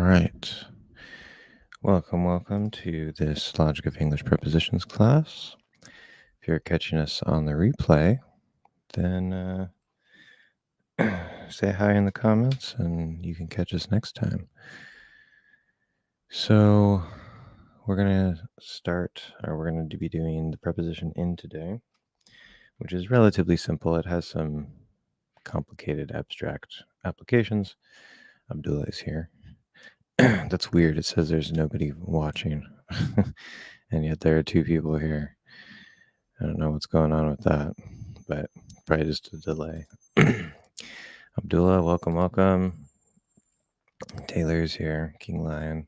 right. Welcome to this Logic of English Prepositions class. If you're catching us on the replay, then say hi in the comments and you can catch us next time. So we're going to be doing the preposition in today, which is relatively simple. It has some complicated abstract applications. Abdullah is here. That's weird. It says there's nobody watching, and yet there are two people here. I don't know what's going on with that, but probably just a delay. Abdullah, welcome. Taylor's here. King Lion.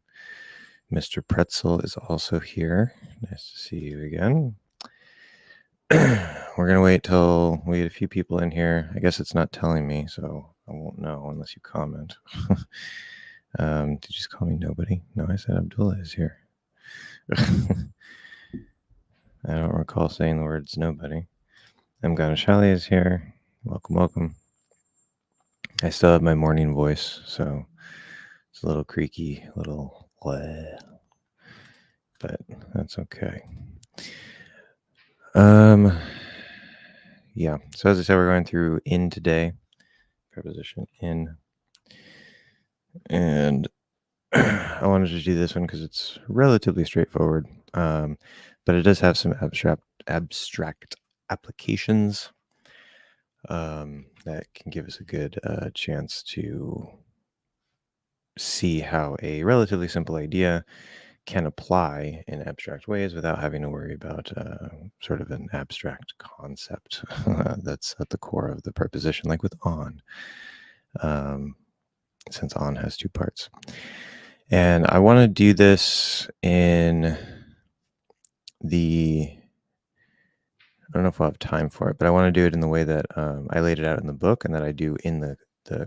Mr. Pretzel is also here. Nice to see you again. We're going to wait till we get a few people in here. I guess it's not telling me, so I won't know unless you comment. Did you just call me nobody? No, I said Abdullah is here. I don't recall saying the words nobody. Ganeshali is here. Welcome. I still have my morning voice, so it's a little creaky, but that's okay. Yeah. So as I said, we're going through in today, preposition in, and I wanted to do this one because it's relatively straightforward, but it does have some abstract applications that can give us a good chance to see how a relatively simple idea can apply in abstract ways without having to worry about sort of an abstract concept that's at the core of the preposition, like with on, since on has two parts. And I want to do this in I don't know if we'll have time for it, but I want to do it in the way that I laid it out in the book and that I do in the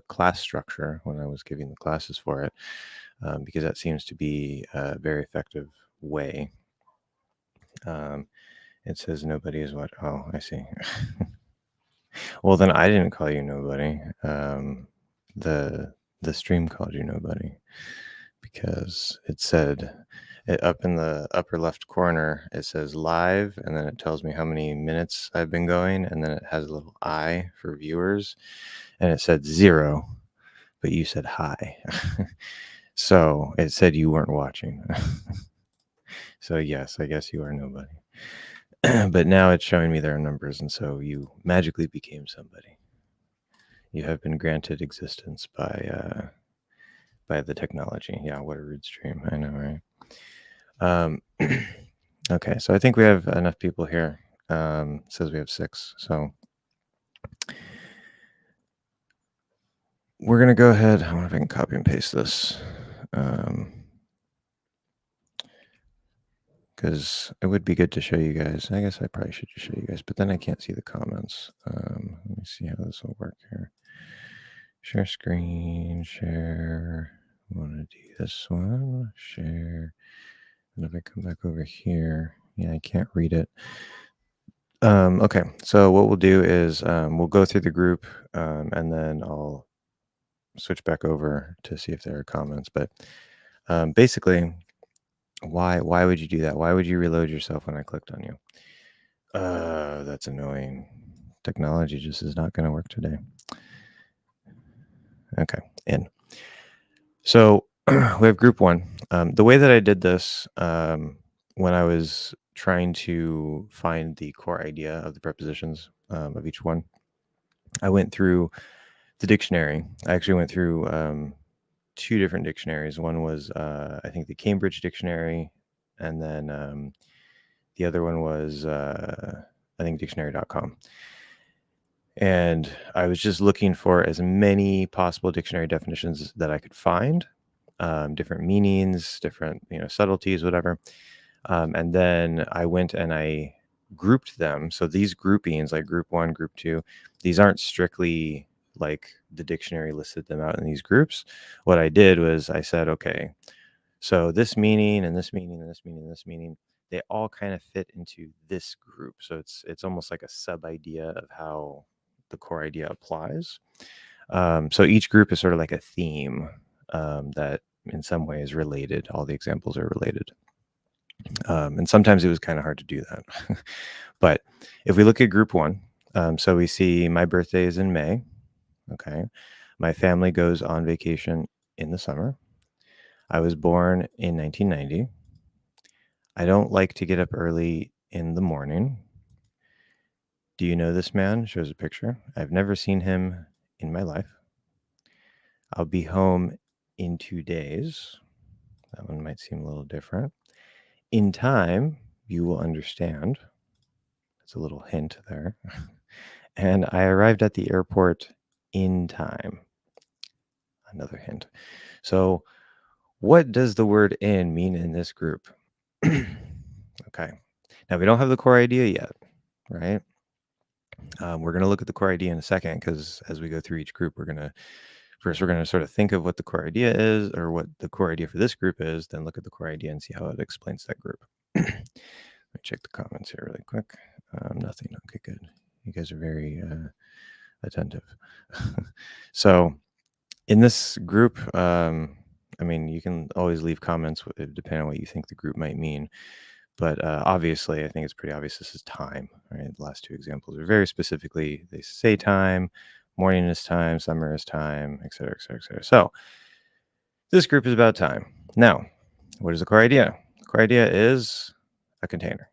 class structure when I was giving the classes for it, because that seems to be a very effective way. It says nobody is what? Oh, I see. Well, then I didn't call you nobody. The stream called you nobody because it said up in the upper left corner, it says live, and then it tells me how many minutes I've been going, and then it has a little I for viewers, and it said 0, but you said hi. So it said you weren't watching. So yes, I guess you are nobody. But now it's showing me there are numbers, and so you magically became somebody. You have been granted existence by the technology. Yeah, what a rude stream. I know, right? Okay, so I think we have enough people here. It says we have 6, so we're going to go ahead. I wonder if I can copy and paste this. Because it would be good to show you guys. I guess I probably should just show you guys, but then I can't see the comments. Let me see how this will work here. Share screen, share. I want to do this one, share. And if I come back over here, yeah, I can't read it. Okay, so what we'll do is we'll go through the group and then I'll switch back over to see if there are comments. But basically, why would you do that? Why would you reload yourself when I clicked on you? That's annoying. Technology just is not going to work today. Okay, in. So we have group 1. The way that I did this when I was trying to find the core idea of the prepositions of each one, I went through the dictionary. I actually went through 2 different dictionaries. One was, I think, the Cambridge Dictionary, and then the other one was, I think, dictionary.com. And I was just looking for as many possible dictionary definitions that I could find, different meanings, different, subtleties, whatever. And then I went and I grouped them. So these groupings, like group 1, group 2, these aren't strictly like the dictionary listed them out in these groups. What I did was I said, okay, so this meaning and this meaning and this meaning and this meaning, they all kind of fit into this group. So it's almost like a sub idea of how the core idea applies. So each group is sort of like a theme that in some ways related. All the examples are related. And sometimes it was kind of hard to do that. But if we look at group one, so we see my birthday is in May. Okay. My family goes on vacation in the summer. I was born in 1990. I don't like to get up early in the morning. Do you know this man? Shows a picture. I've never seen him in my life. I'll be home in 2 days. That one might seem a little different. In time, you will understand. That's a little hint there. And I arrived at the airport in time. Another hint. So, what does the word in mean in this group? Okay. Now, we don't have the core idea yet, right? We're going to look at the core idea in a second because as we go through each group, we're going to sort of think of what the core idea is or what the core idea for this group is, then look at the core idea and see how it explains that group. Let me check the comments here really quick. Nothing. Okay, good. You guys are very attentive. So in this group, I mean, you can always leave comments depending on what you think the group might mean. But obviously, I think it's pretty obvious this is time, right? The last two examples are very specifically, they say time, morning is time, summer is time, et cetera, et cetera, et cetera. So this group is about time. Now, what is the core idea? The core idea is a container.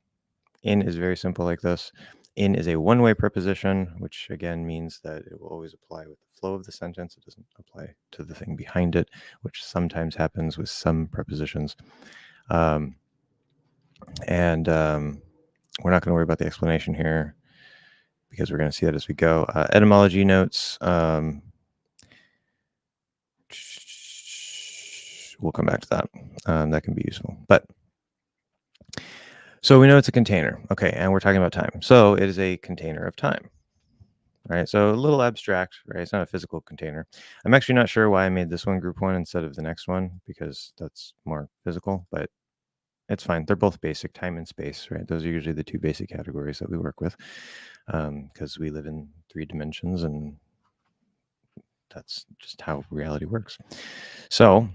In is very simple like this. In is a one-way preposition, which again means that it will always apply with the flow of the sentence. It doesn't apply to the thing behind it, which sometimes happens with some prepositions. We're not going to worry about the explanation here because we're going to see that as we go. Etymology notes. We'll come back to that. That can be useful. But so we know it's a container. Okay, and we're talking about time. So it is a container of time. Right, so a little abstract, right? It's not a physical container. I'm actually not sure why I made this one group one instead of the next one because that's more physical, but it's fine. They're both basic, time and space, right? Those are usually the two basic categories that we work with because we live in 3 dimensions and that's just how reality works. So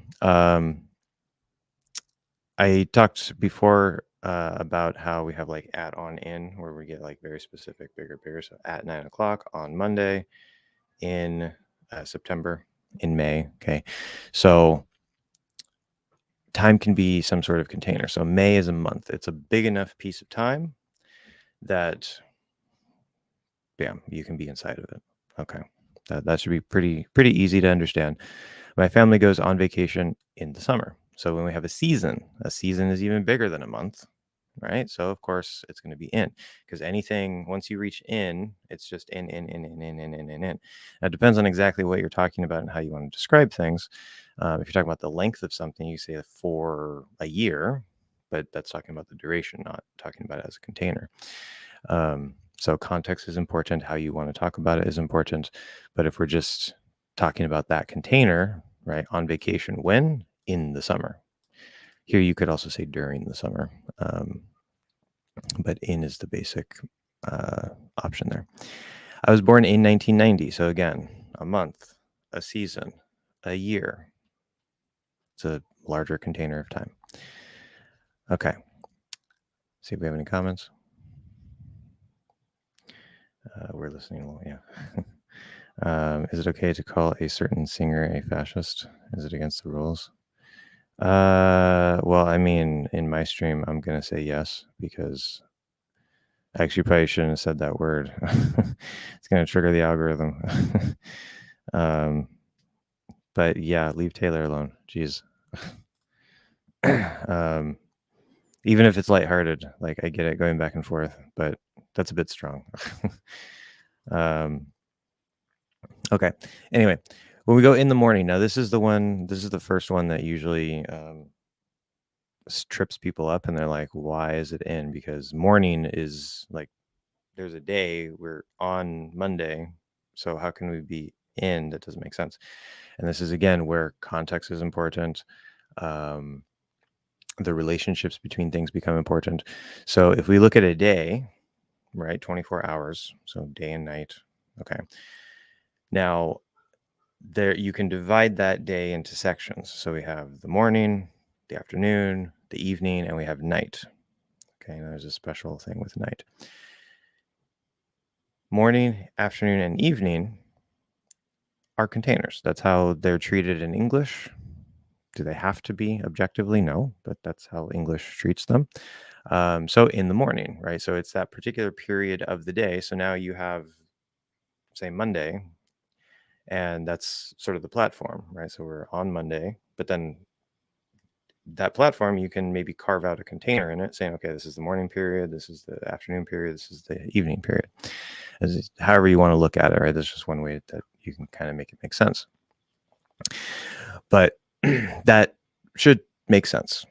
I talked before about how we have like at on in where we get like very specific, bigger. So at 9 o'clock on Monday in September, in May. Okay. So time can be some sort of container. So May is a month. It's a big enough piece of time that, yeah, you can be inside of it. Okay. That should be pretty easy to understand. My family goes on vacation in the summer. So when we have a season is even bigger than a month, right? So of course it's going to be in because anything once you reach in, it's just in. Now it depends on exactly what you're talking about and how you want to describe things. If you're talking about the length of something, you say for a year, but that's talking about the duration, not talking about it as a container. So context is important. How you want to talk about it is important. But if we're just talking about that container, right, on vacation, when? In the summer. Here you could also say during the summer. But in is the basic option there. I was born in 1990. So again, a month, a season, a year. It's a larger container of time. Okay. See if we have any comments. We're listening. Well, yeah. Is it okay to call a certain singer a fascist? Is it against the rules? Well, I mean, in my stream, I'm going to say yes, because I actually probably shouldn't have said that word. It's going to trigger the algorithm. But yeah, leave Taylor alone. Jeez. Even if it's lighthearted, like I get it going back and forth, but that's a bit strong. Okay. Anyway, when we go in the morning, now this is the first one that usually trips people up and they're like, why is it in? Because morning is like, there's a day, we're on Monday, so how can we be in? That doesn't make sense. And this is again where context is important. The relationships between things become important. So if we look at a day, right, 24 hours, so day and night. Okay. Now there you can divide that day into sections. So we have the morning, the afternoon, the evening, and we have night. Okay, and there's a special thing with night. Morning, afternoon, and evening are containers. That's how they're treated in English. Do they have to be objectively? No, but that's how English treats them. So in the morning, right? So it's that particular period of the day. So now you have, say, Monday, and that's sort of the platform, right? So we're on Monday, but then that platform, you can maybe carve out a container in it saying, okay, this is the morning period, this is the afternoon period, this is the evening period. However you want to look at it, right? That's just one way that you can kind of make it make sense. But that should make sense,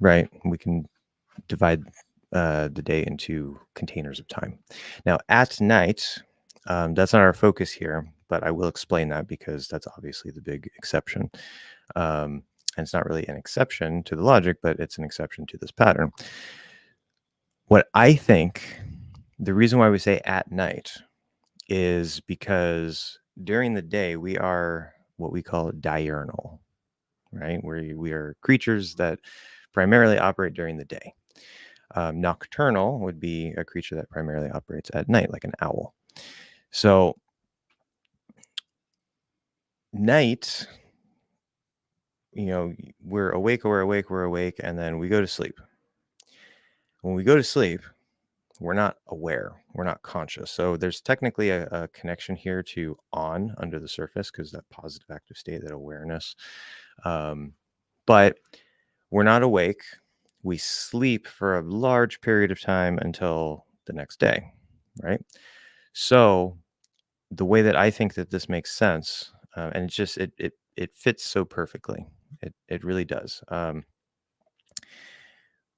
right? We can divide the day into containers of time. Now, at night, that's not our focus here, but I will explain that because that's obviously the big exception. And it's not really an exception to the logic, but it's an exception to this pattern. What I think the reason why we say at night is because during the day, we are what we call diurnal, right? We are creatures that primarily operate during the day. Nocturnal would be a creature that primarily operates at night, like an owl. So night, we're awake, and then we go to sleep. When we go to sleep, we're not aware, we're not conscious. So there's technically a connection here to on under the surface because that positive active state, that awareness. But we're not awake. We sleep for a large period of time until the next day, right? So the way that I think that this makes sense, and it's just it fits so perfectly. It really does.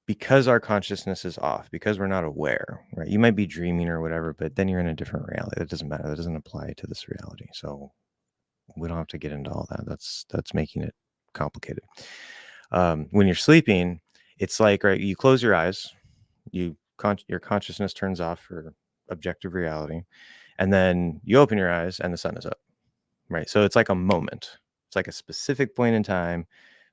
Because our consciousness is off, because we're not aware, right? You might be dreaming or whatever, but then you're in a different reality. That doesn't matter. That doesn't apply to this reality. So we don't have to get into all that. That's making it complicated. When you're sleeping, it's like, right, you close your eyes, your consciousness turns off for objective reality, and then you open your eyes and the sun is up, right? So it's like a moment. It's like a specific point in time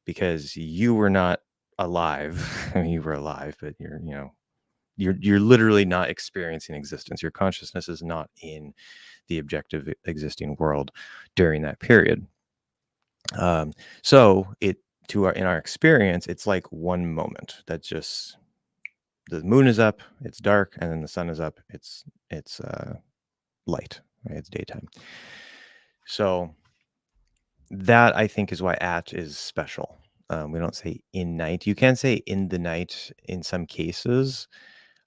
because you were not alive. I mean, you were alive, but you're literally not experiencing existence. Your consciousness is not in the objective existing world during that period. So in our experience, it's like one moment. That's just the moon is up, it's dark, and then the sun is up. It's light, right? It's daytime. So that I think is why at is special. We don't say in night. You can say in the night in some cases,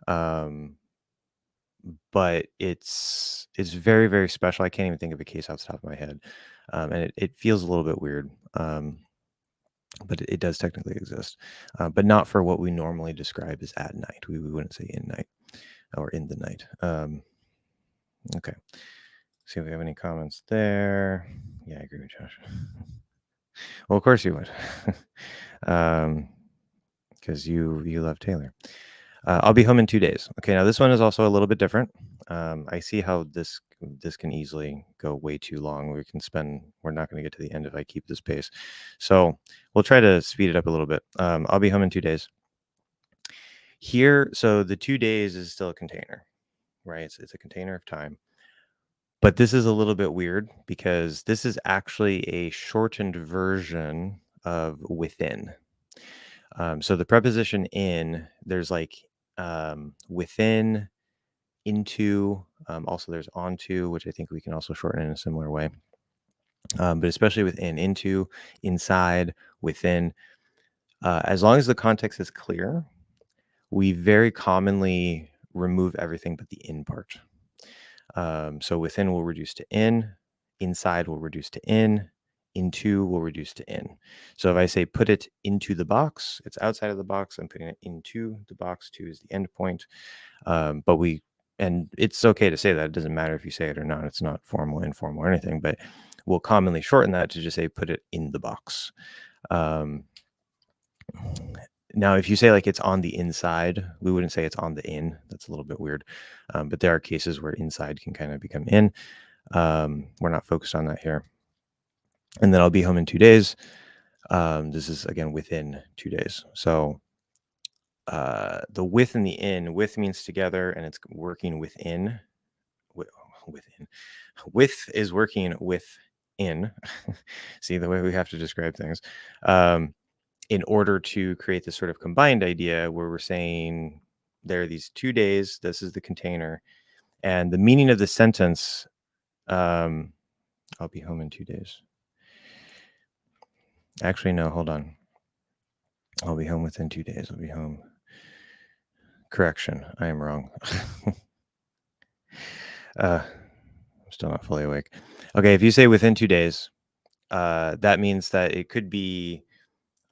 but it's very, very special. I can't even think of a case off the top of my head, and it feels a little bit weird, but it does technically exist, but not for what we normally describe as at night. We wouldn't say in night or in the night. Okay. See if we have any comments there. Yeah, I agree with Josh. Well, of course you would, because you love Taylor. I'll be home in 2 days. Okay, now this one is also a little bit different. I see how this can easily go way too long. We're not going to get to the end if I keep this pace. So we'll try to speed it up a little bit. I'll be home in 2 days. Here, so the 2 days is still a container, right? It's a container of time. But this is a little bit weird because this is actually a shortened version of within. So the preposition in, there's like within, into, also there's onto, which I think we can also shorten in a similar way. But especially within, into, inside, within, as long as the context is clear, we very commonly remove everything but the in part. So within will reduce to in, inside will reduce to in, into will reduce to in. So if I say put it into the box, it's outside of the box. I'm putting it into the box. To is the end point. And it's okay to say that. It doesn't matter if you say it or not. It's not formal, informal, or anything. But we'll commonly shorten that to just say put it in the box. Now, if you say like it's on the inside, we wouldn't say it's on the in. That's a little bit weird. But there are cases where inside can kind of become in. We're not focused on that here. and then I'll be home in 2 days. This is again within 2 days. So the with and the in, with means together, and it's working within. Within, with is working within. See the way we have to describe things. In order to create this sort of combined idea where we're saying there are these 2 days, this is the container, and the meaning of the sentence, I'll be home in 2 days. Actually, no, hold on. I'll be home within 2 days. I'll be home. Correction, I am wrong. I'm still not fully awake. Okay, if you say within 2 days, that means that it could be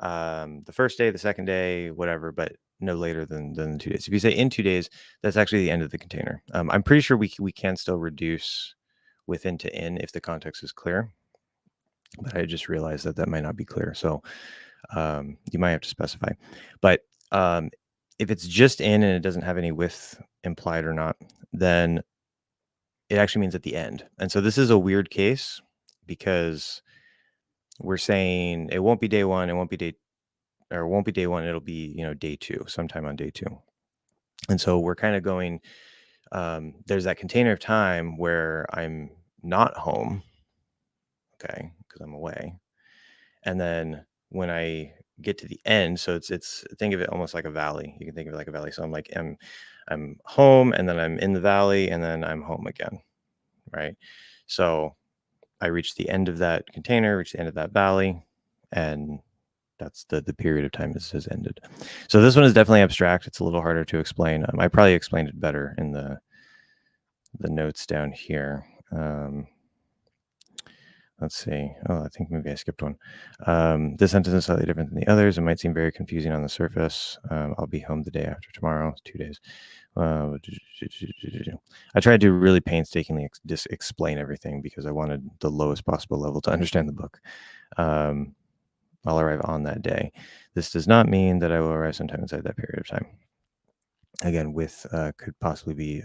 the first day, the second day, whatever, but no later than 2 days. If you say in 2 days, that's actually the end of the container. I'm pretty sure we can still reduce within to in if the context is clear, but I just realized that might not be clear. So you might have to specify. But if it's just in and it doesn't have any with implied or not, then it actually means at the end. And so this is a weird case because we're saying it won't be day one, it won't be day one, it'll be, day two, sometime on day two. And so we're kind of going, there's that container of time where I'm not home, okay, because I'm away. And then when I get to the end, so it's think of it almost like a valley. You can think of it like a valley. So I'm home, and then I'm in the valley, and then I'm home again, right? So I reach the end of that container, reach the end of that valley, and that's the period of time has ended. So this one is definitely abstract. It's a little harder to explain. I probably explained it better in the notes down here. Let's see. Oh, I think maybe I skipped one. This sentence is slightly different than the others. It might seem very confusing on the surface. I'll be home the day after tomorrow. 2 days. I tried to really painstakingly just explain everything because I wanted the lowest possible level to understand the book. I'll arrive on that day. This does not mean that I will arrive sometime inside that period of time. Again, with could possibly be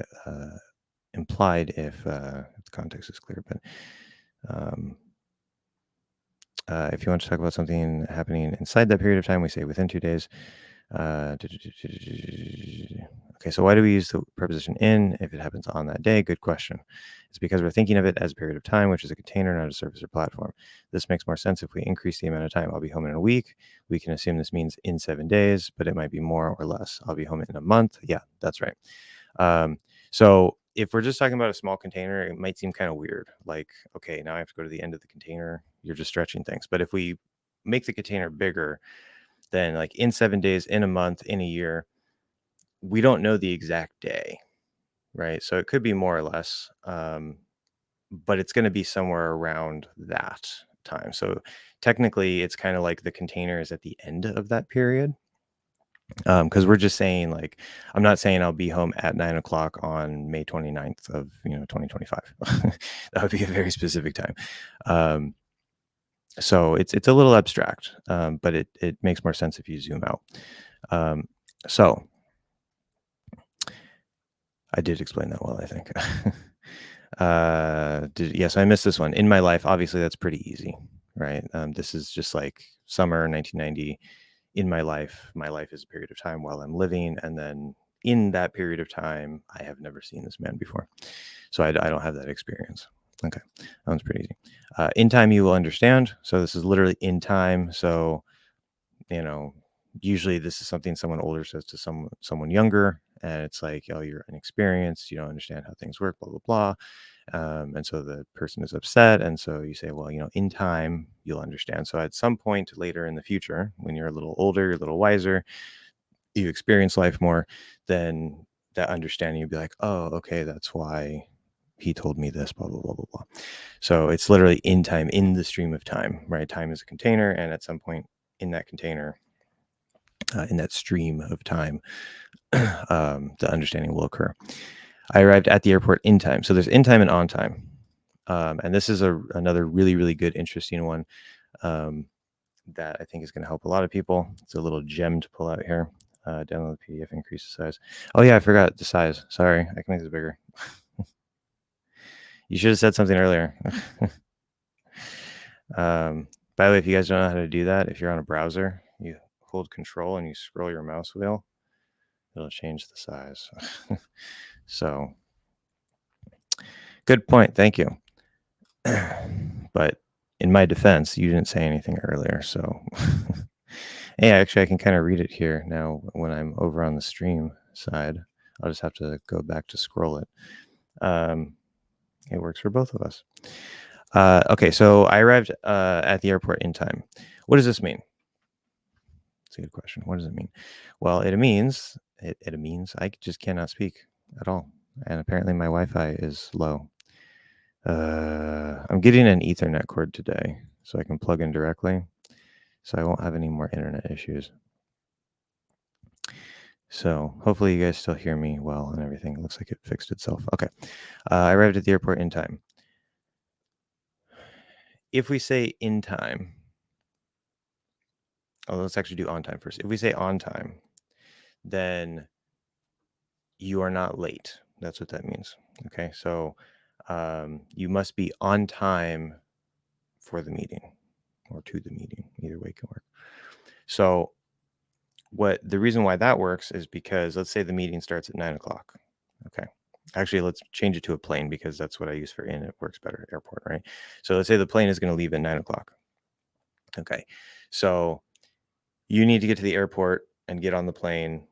implied if the context is clear, but if you want to talk about something happening inside that period of time, we say within 2 days. Okay, so why do we use the preposition in if it happens on that day? Good question. It's because we're thinking of it as a period of time, which is a container, not a surface or platform. This makes more sense if we increase the amount of time. I'll be home in a week. We can assume this means in 7 days, but it might be more or less. I'll be home in a month. Yeah, that's right. So if we're just talking about a small container, it might seem kind of weird. Like, okay, now I have to go to the end of the container. You're just stretching things. But if we make the container bigger, then like in 7 days, in a month, in a year, we don't know the exact day, right? So it could be more or less, but it's going to be somewhere around that time. So technically, it's kind of like the container is at the end of that period. Because we're just saying, like, I'm not saying I'll be home at 9 o'clock on May 29th of 2025. That would be a very specific time. So it's a little abstract, but it makes more sense if you zoom out. So I did explain that well, I think. Yes, I missed this one. In my life, obviously, that's pretty easy, right? This is just like summer 1990. In my life is a period of time while I'm living, and then in that period of time, I have never seen this man before, so I don't have that experience. Okay, that one's pretty easy. In time, you will understand. So this is literally in time. So usually this is something someone older says to someone younger, and it's like, oh, you're inexperienced, you don't understand how things work, blah blah blah. And so the person is upset, and so you say, well, in time you'll understand. So at some point later in the future, when you're a little older, you're a little wiser, you experience life more, then that understanding, you'll be like, oh, okay, that's why he told me this, blah blah blah blah blah. So it's literally in time, in the stream of time, right? Time is a container, and at some point in that container, in that stream of time, the understanding will occur. I arrived at the airport in time. So there's in time and on time. And this is another really, really good, interesting one that I think is going to help a lot of people. It's a little gem to pull out here. Download the PDF, increase the size. Oh yeah, I forgot the size. Sorry, I can make this bigger. You should have said something earlier. By the way, if you guys don't know how to do that, if you're on a browser, you hold Control and you scroll your mouse wheel, it'll change the size. So, good point. Thank you. But in my defense, you didn't say anything earlier, so yeah, actually, I can kind of read it here now when I'm over on the stream side. I'll just have to go back to scroll it. It works for both of us. Okay, so I arrived at the airport in time. What does this mean? It's a good question. What does it mean? Well, it means I just cannot speak at all, and apparently my Wi-Fi is low. I'm getting an Ethernet cord today, so I can plug in directly, so I won't have any more internet issues. So hopefully you guys still hear me well and everything. It looks like it fixed itself. Okay. I arrived at the airport in time. If we say in time, let's actually do on time first. If we say on time, then you are not late. That's what that means. Okay. So you must be on time for the meeting or to the meeting. Either way can work. So the reason why that works is because let's say the meeting starts at 9 o'clock. Okay. Actually, let's change it to a plane because that's what I use for in. It works better at airport, right? So let's say the plane is going to leave at 9 o'clock. Okay. So you need to get to the airport and get on the plane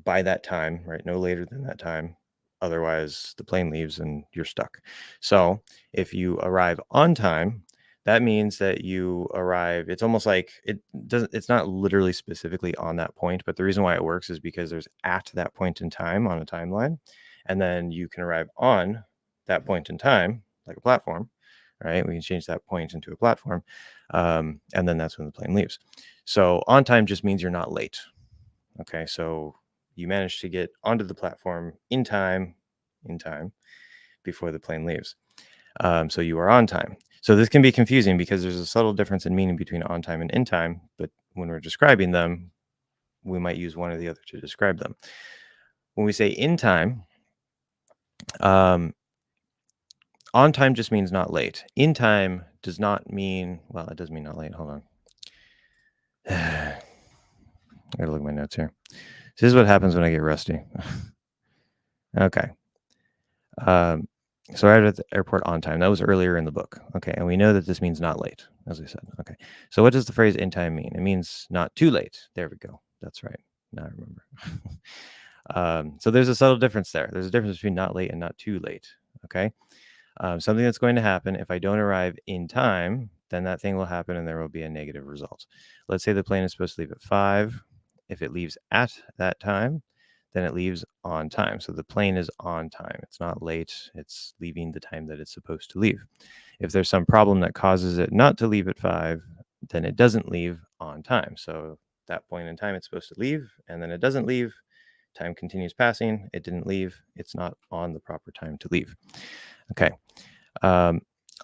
by that time, right? No later than that time. Otherwise, the plane leaves and you're stuck. So if you arrive on time, that means that you arrive. It's almost like it's not literally specifically on that point, but the reason why it works is because there's at that point in time on a timeline, and then you can arrive on that point in time, like a platform, right? We can change that point into a platform, and then that's when the plane leaves. So on time just means you're not late. Okay, so you managed to get onto the platform in time before the plane leaves. So you are on time. So this can be confusing because there's a subtle difference in meaning between on time and in time, but when we're describing them, we might use one or the other to describe them. When we say in time, on time just means not late. In time does not mean, well, it does mean not late. Hold on. I gotta look at my notes here. This is what happens when I get rusty. Okay. So I arrived at the airport on time. That was earlier in the book. Okay. And we know that this means not late, as I said. Okay. So what does the phrase in time mean? It means not too late. There we go. That's right. Now I remember. So there's a subtle difference there. There's a difference between not late and not too late. Okay. Something that's going to happen if I don't arrive in time, then that thing will happen and there will be a negative result. Let's say the plane is supposed to leave at 5. If it leaves at that time, then it leaves on time. So the plane is on time. It's not late. It's leaving the time that it's supposed to leave. If there's some problem that causes it not to leave at 5, then it doesn't leave on time. So that point in time, it's supposed to leave, and then it doesn't leave. Time continues passing. It didn't leave. It's not on the proper time to leave. Okay.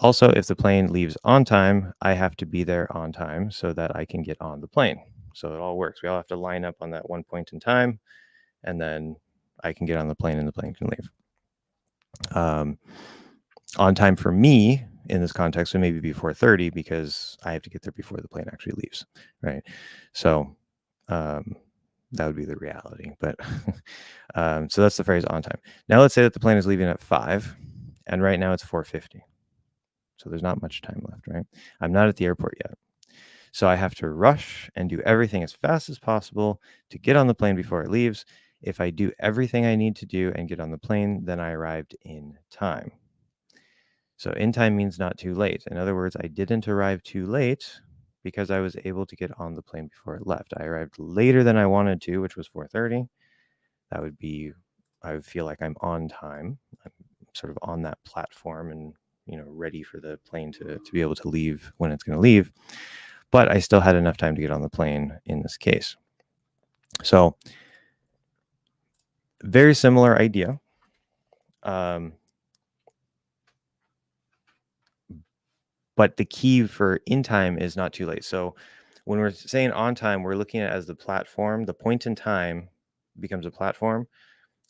Also, if the plane leaves on time, I have to be there on time so that I can get on the plane. So it all works. We all have to line up on that one point in time, and then I can get on the plane and the plane can leave. On time for me in this context would maybe be 4:30 because I have to get there before the plane actually leaves, right? So that would be the reality. But so that's the phrase on time. Now let's say that the plane is leaving at 5, and right now it's 4:50. So there's not much time left, right? I'm not at the airport yet. So I have to rush and do everything as fast as possible to get on the plane before it leaves. If I do everything I need to do and get on the plane, then I arrived in time. So in time means not too late. In other words, I didn't arrive too late because I was able to get on the plane before it left. I arrived later than I wanted to, which was 4:30. That would be, I would feel like I'm on time. I'm sort of on that platform and, ready for the plane to be able to leave when it's going to leave. But I still had enough time to get on the plane in this case. So very similar idea. But the key for in time is not too late. So when we're saying on time, we're looking at it as the platform. The point in time becomes a platform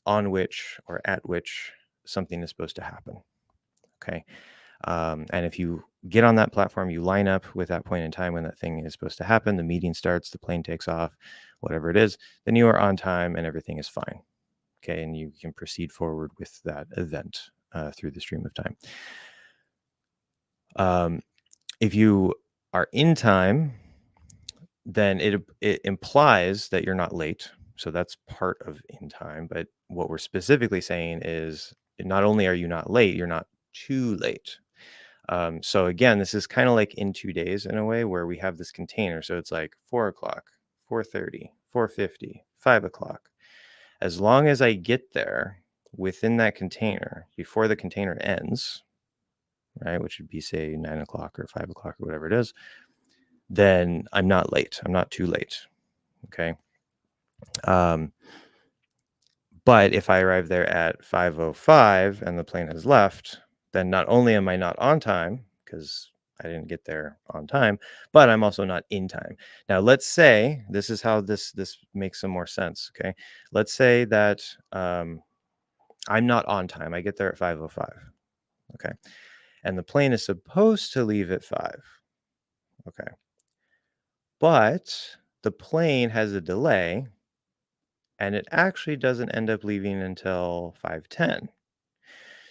on which or at which something is supposed to happen. Okay. And if you get on that platform, you line up with that point in time when that thing is supposed to happen, the meeting starts, the plane takes off, whatever it is, then you are on time and everything is fine. Okay, and you can proceed forward with that event through the stream of time. If you are in time, then it implies that you're not late. So that's part of in time. But what we're specifically saying is not only are you not late, you're not too late. So again, this is kind of like in 2 days in a way where we have this container. So it's like 4 o'clock, 4:30, 4:50, 5 o'clock. As long as I get there within that container before the container ends, right, which would be say 9 o'clock or 5 o'clock or whatever it is, then I'm not late. I'm not too late. Okay. But if I arrive there at 5:05 and the plane has left, then not only am I not on time because I didn't get there on time, but I'm also not in time. Now, let's say this is how this makes some more sense. Okay, let's say that I'm not on time. I get there at 5:05. Okay, and the plane is supposed to leave at 5. Okay, but the plane has a delay, and it actually doesn't end up leaving until 5:10.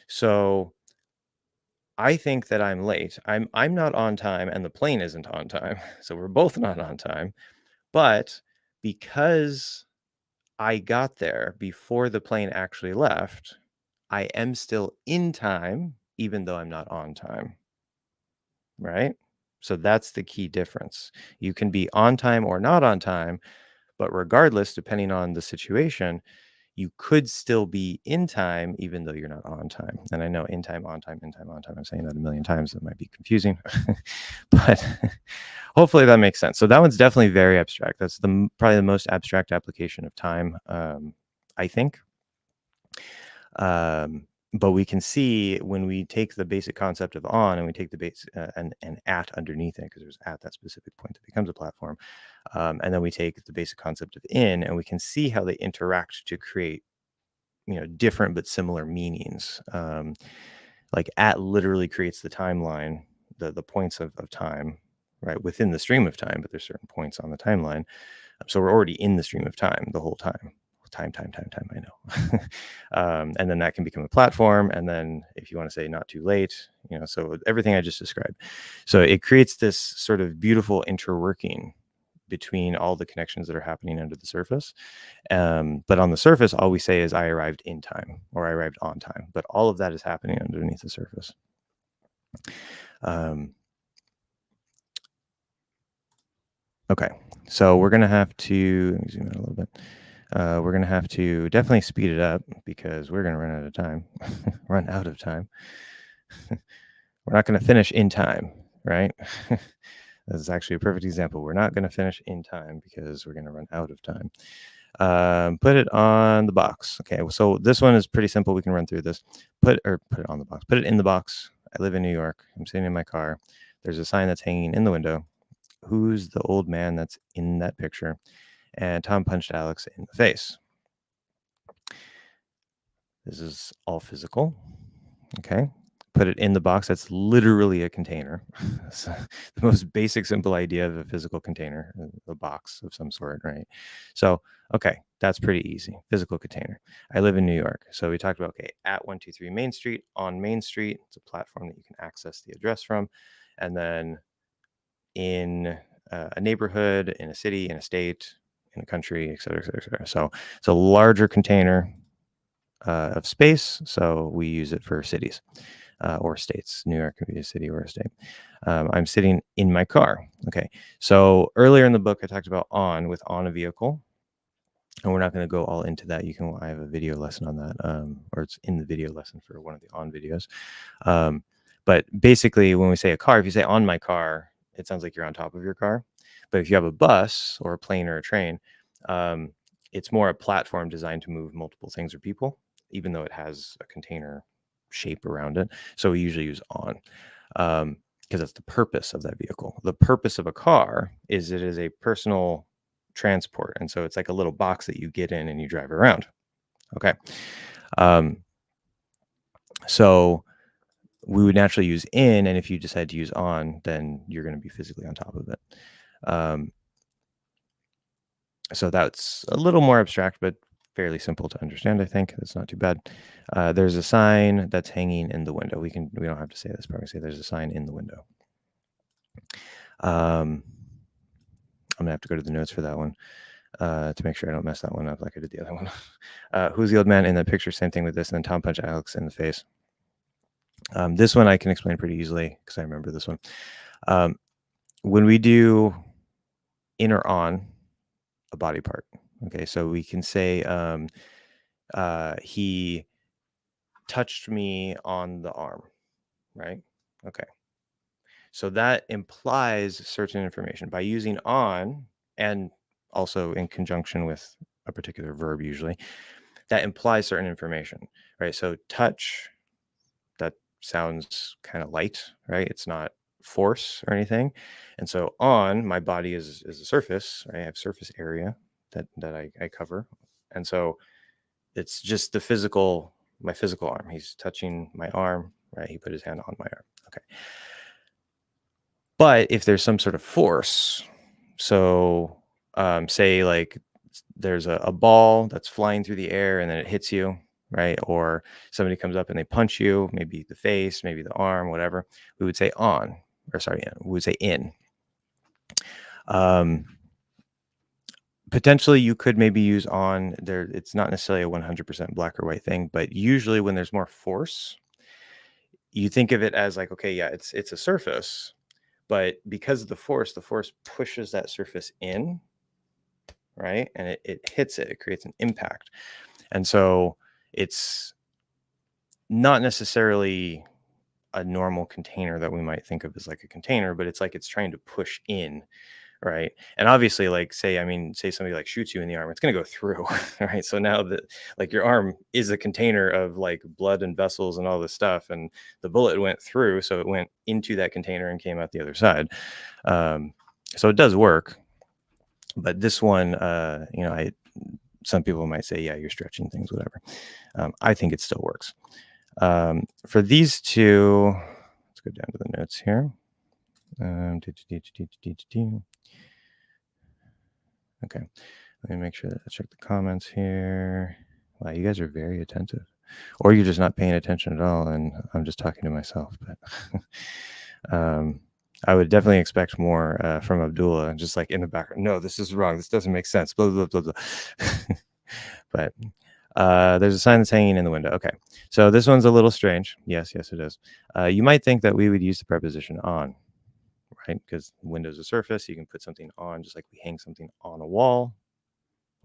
So I think that I'm late. I'm not on time and the plane isn't on time. So we're both not on time. But because I got there before the plane actually left, I am still in time even though I'm not on time, right? So that's the key difference. You can be on time or not on time, but regardless, depending on the situation, you could still be in time even though you're not on time. And I know in time, on time, in time, on time. I'm saying that a million times. That might be confusing, but hopefully that makes sense. So that one's definitely very abstract. That's probably the most abstract application of time, I think. But we can see when we take the basic concept of on and we take the base and at underneath it, because there's at that specific point that becomes a platform. And then we take the basic concept of in and we can see how they interact to create, different but similar meanings. Like at literally creates the timeline, the points of time, right, within the stream of time, but there's certain points on the timeline. So we're already in the stream of time the whole time. Time, I know. And then that can become a platform. And then if you want to say not too late, so everything I just described. So it creates this sort of beautiful interworking between all the connections that are happening under the surface. But on the surface, all we say is I arrived in time or I arrived on time. But all of that is happening underneath the surface. Okay, so we're going to have to let me zoom in a little bit. We're going to have to definitely speed it up because we're going to run out of time. We're not going to finish in time, right? This is actually a perfect example. We're not going to finish in time because we're going to run out of time. Put it on the box. Okay, so this one is pretty simple. We can run through this. Put it on the box. Put it in the box. I live in New York. I'm sitting in my car. There's a sign that's hanging in the window. Who's the old man that's in that picture? And Tom punched Alex in the face. This is all physical. Okay. Put it in the box. That's literally a container. So the most basic, simple idea of a physical container, a box of some sort, right? So, okay, that's pretty easy. Physical container. I live in New York. So we talked about, okay, at 123 Main Street, on Main Street. It's a platform that you can access the address from. And then in a neighborhood, in a city, in a state, in a country, et cetera, et cetera, et cetera. So it's a larger container of space. So we use it for cities or states. New York could be a city or a state. I'm sitting in my car. Okay. So earlier in the book, I talked about on a vehicle. And we're not going to go all into that. I have a video lesson on that, or it's in the video lesson for one of the on videos. But basically, when we say a car, if you say on my car, it sounds like you're on top of your car. But if you have a bus or a plane or a train, it's more a platform designed to move multiple things or people, even though it has a container shape around it. So we usually use on because that's the purpose of that vehicle. The purpose of a car is it is a personal transport. And so it's like a little box that you get in and you drive around. Okay. So we would naturally use in, and if you decide to use on, then you're going to be physically on top of it. So that's a little more abstract, but fairly simple to understand, I think. That's not too bad. There's a sign that's hanging in the window. We don't have to say this part. We say there's a sign in the window. I'm going to have to go to the notes for that one to make sure I don't mess that one up like I did the other one. Who's the old man in the picture? Same thing with this. And then Tom punched Alex in the face. This one I can explain pretty easily because I remember this one. When we do in or on a body part, okay, so we can say he touched me on the arm, right? Okay. So that implies certain information by using on, and also in conjunction with a particular verb usually, that implies certain information, right? So touch, that sounds kind of light, right? It's not force or anything. And so on, my body is a surface, right? I have surface area that I cover. And so it's just my physical arm. He's touching my arm, right? He put his hand on my arm. Okay. But if there's some sort of force, so say like there's a ball that's flying through the air and then it hits you, right? Or somebody comes up and they punch you, maybe the face, maybe the arm, whatever. We would say on, or sorry, we would say in. Potentially you could maybe use on there. It's not necessarily a 100% black or white thing, but usually when there's more force, you think of it as like, okay, yeah, it's a surface, but because of the force pushes that surface in, right? And it hits it creates an impact. And so it's not necessarily a normal container that we might think of as like a container, but it's like it's trying to push in, right? And obviously, like say somebody like shoots you in the arm, it's going to go through, right? So now that like your arm is a container of like blood and vessels and all this stuff, and the bullet went through, so it went into that container and came out the other side. So it does work, but this one, some people might say, yeah, you're stretching things, whatever. I think it still works. For these two, let's go down to the notes here. Okay, let me make sure that I check the comments here. Wow, you guys are very attentive. Or you're just not paying attention at all, and I'm just talking to myself. But I would definitely expect more from Abdullah, just like in the background. No, this is wrong. This doesn't make sense. Blah, blah, blah, blah. But there's a sign that's hanging in the window. Okay, so this one's a little strange. Yes, it is. You might think that we would use the preposition on, right? Because window's a surface. You can put something on, just like we hang something on a wall.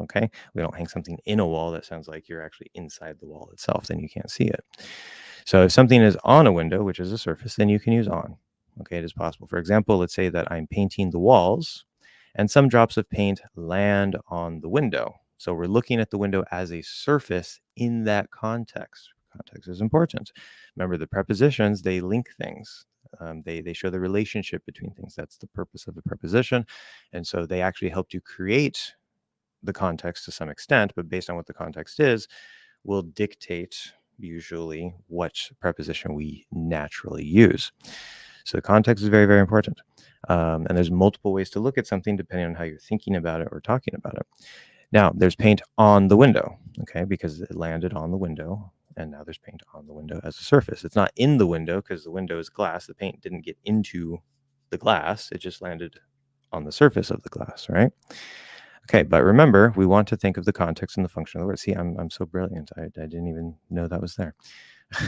Okay, we don't hang something in a wall. That sounds like you're actually inside the wall itself. Then you can't see it. So if something is on a window, which is a surface, then you can use on. Okay, it is possible. For example, let's say that I'm painting the walls and some drops of paint land on the window. So we're looking at the window as a surface in that context. Context is important. Remember, the prepositions, they link things. They show the relationship between things. That's the purpose of the preposition. And so they actually help to create the context to some extent, but based on what the context is, will dictate usually what preposition we naturally use. So the context is very, very important. And there's multiple ways to look at something depending on how you're thinking about it or talking about it. Now, there's paint on the window, okay, because it landed on the window, and now there's paint on the window as a surface. It's not in the window because the window is glass. The paint didn't get into the glass. It just landed on the surface of the glass, right? Okay, but remember, we want to think of the context and the function of the word. See, I'm so brilliant. I didn't even know that was there.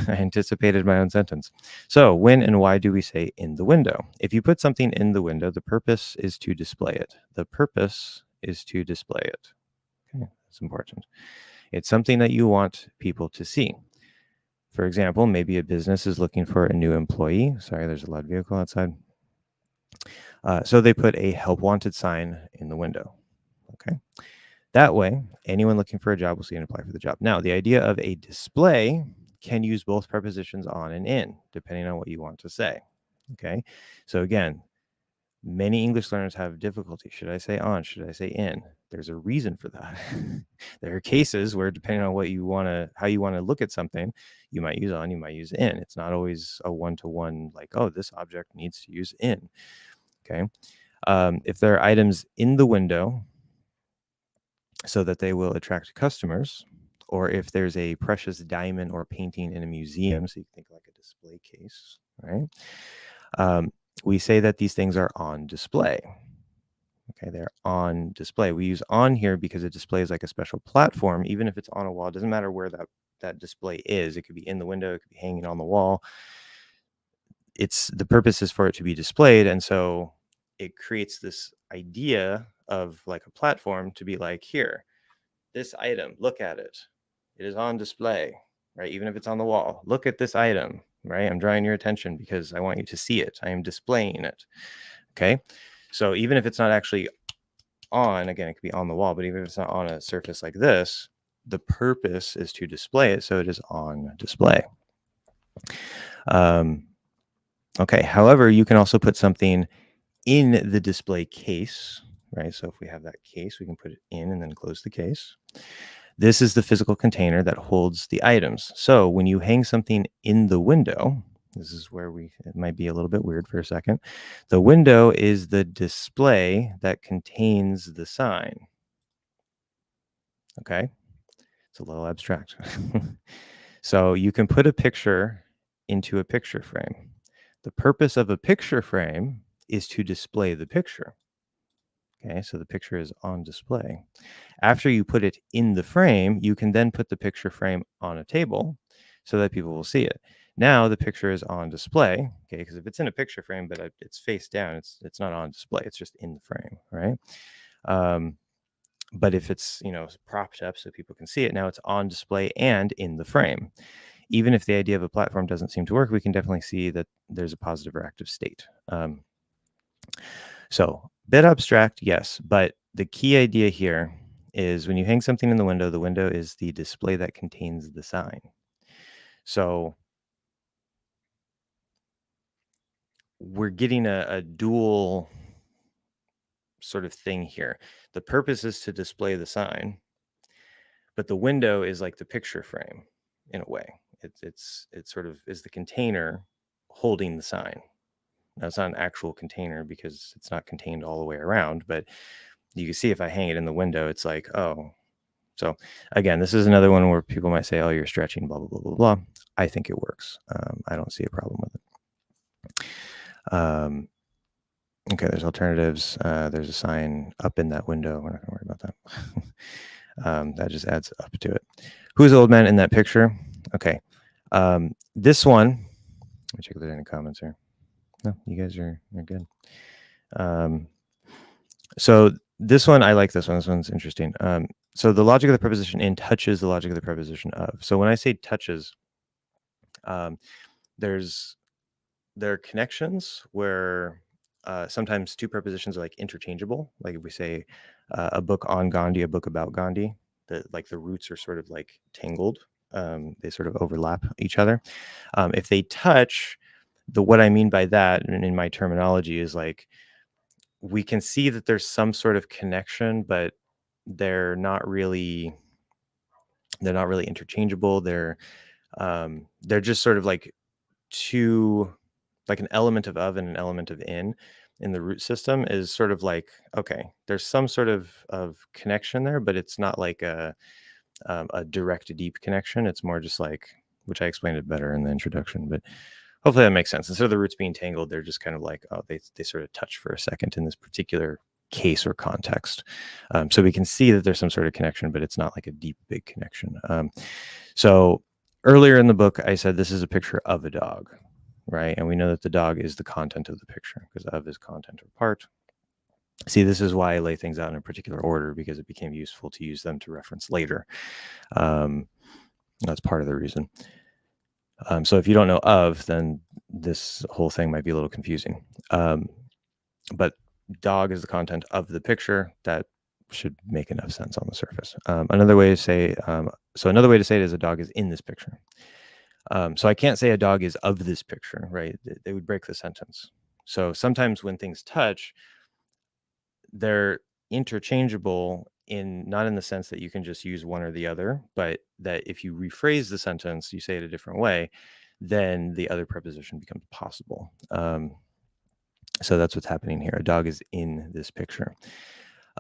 I anticipated my own sentence. So when and why do we say in the window? If you put something in the window, the purpose is to display it. The purpose is to display it. Okay, that's important. It's something that you want people to see. For example, maybe a business is looking for a new employee. Sorry, there's a loud vehicle outside. So they put a help wanted sign in the window. Okay. That way, anyone looking for a job will see and apply for the job. Now, the idea of a display can use both prepositions on and in, depending on what you want to say. Okay. So again, Many English learners have difficulty. Should I say on? Should I say in? There's a reason for that. There are cases where, depending on how you want to look at something, you might use on, you might use in. It's not always a one-to-one, like, oh, this object needs to use in. Okay. If there are items in the window so that they will attract customers, or if there's a precious diamond or painting in a museum, so you can think like a display case, right? We say that these things are on display. Okay, they're on display. We use on here because it displays like a special platform, even if it's on a wall. It doesn't matter where that display is. It could be in the window, it could be hanging on the wall. The purpose is for it to be displayed, and so it creates this idea of like a platform to be like, here, this item, look at it. It is on display, right? Even if it's on the wall, look at this item, right? I'm drawing your attention because I want you to see it. I am displaying it. Okay. So even if it's not actually on, again, it could be on the wall, but even if it's not on a surface like this, the purpose is to display it. So it is on display. Okay. However, you can also put something in the display case, right? So if we have that case, we can put it in and then close the case. This is the physical container that holds the items. So when you hang something in the window, this is where it might be a little bit weird for a second. The window is the display that contains the sign. Okay. It's a little abstract. So you can put a picture into a picture frame. The purpose of a picture frame is to display the picture. Okay, so the picture is on display. After you put it in the frame, you can then put the picture frame on a table so that people will see it. Now the picture is on display, okay, because if it's in a picture frame but it's face down, it's not on display, it's just in the frame, right? But if it's, propped up so people can see it, now it's on display and in the frame. Even if the idea of a platform doesn't seem to work, we can definitely see that there's a positive or active state. So bit abstract, yes, but the key idea here is when you hang something in the window is the display that contains the sign. So we're getting a dual sort of thing here. The purpose is to display the sign, but the window is like the picture frame in a way. It sort of is the container holding the sign. Now it's not an actual container because it's not contained all the way around, but you can see if I hang it in the window, it's like, oh. So again, this is another one where people might say, oh, you're stretching, blah, blah, blah, blah, blah. I think it works. I don't see a problem with it. Okay, there's alternatives. There's a sign up in that window. We're not gonna worry about that. That just adds up to it. Who's the old man in that picture? Okay. This one, let me check if there's any comments here. No, you guys are good. So this one, I like this one. This one's interesting. So the logic of the preposition in touches the logic of the preposition of. So when I say touches, there are connections where sometimes two prepositions are like interchangeable. Like if we say a book on Gandhi, a book about Gandhi, the roots are sort of like tangled. They sort of overlap each other. If they touch, what I mean by that, and in my terminology, is like we can see that there's some sort of connection, but they're not really interchangeable. They're just sort of like two, like an element of and an element of in the root system is sort of like, okay, there's some sort of connection there, but it's not like a direct deep connection. It's more just like, which I explained it better in the introduction, but hopefully that makes sense. Instead of the roots being tangled, they're just kind of like, oh, they sort of touch for a second in this particular case or context. So we can see that there's some sort of connection, but it's not like a deep, big connection. So earlier in the book, I said this is a picture of a dog, right? And we know that the dog is the content of the picture because of is content or part. See, this is why I lay things out in a particular order, because it became useful to use them to reference later. That's part of the reason. So if you don't know of, then this whole thing might be a little confusing. But dog is the content of the picture. That should make enough sense on the surface. Another way to say it is a dog is in this picture. So I can't say a dog is of this picture, right? They would break the sentence. So sometimes when things touch, they're interchangeable in not in the sense that you can just use one or the other, but that if you rephrase the sentence, you say it a different way, then the other preposition becomes possible. So that's what's happening here. A dog is in this picture.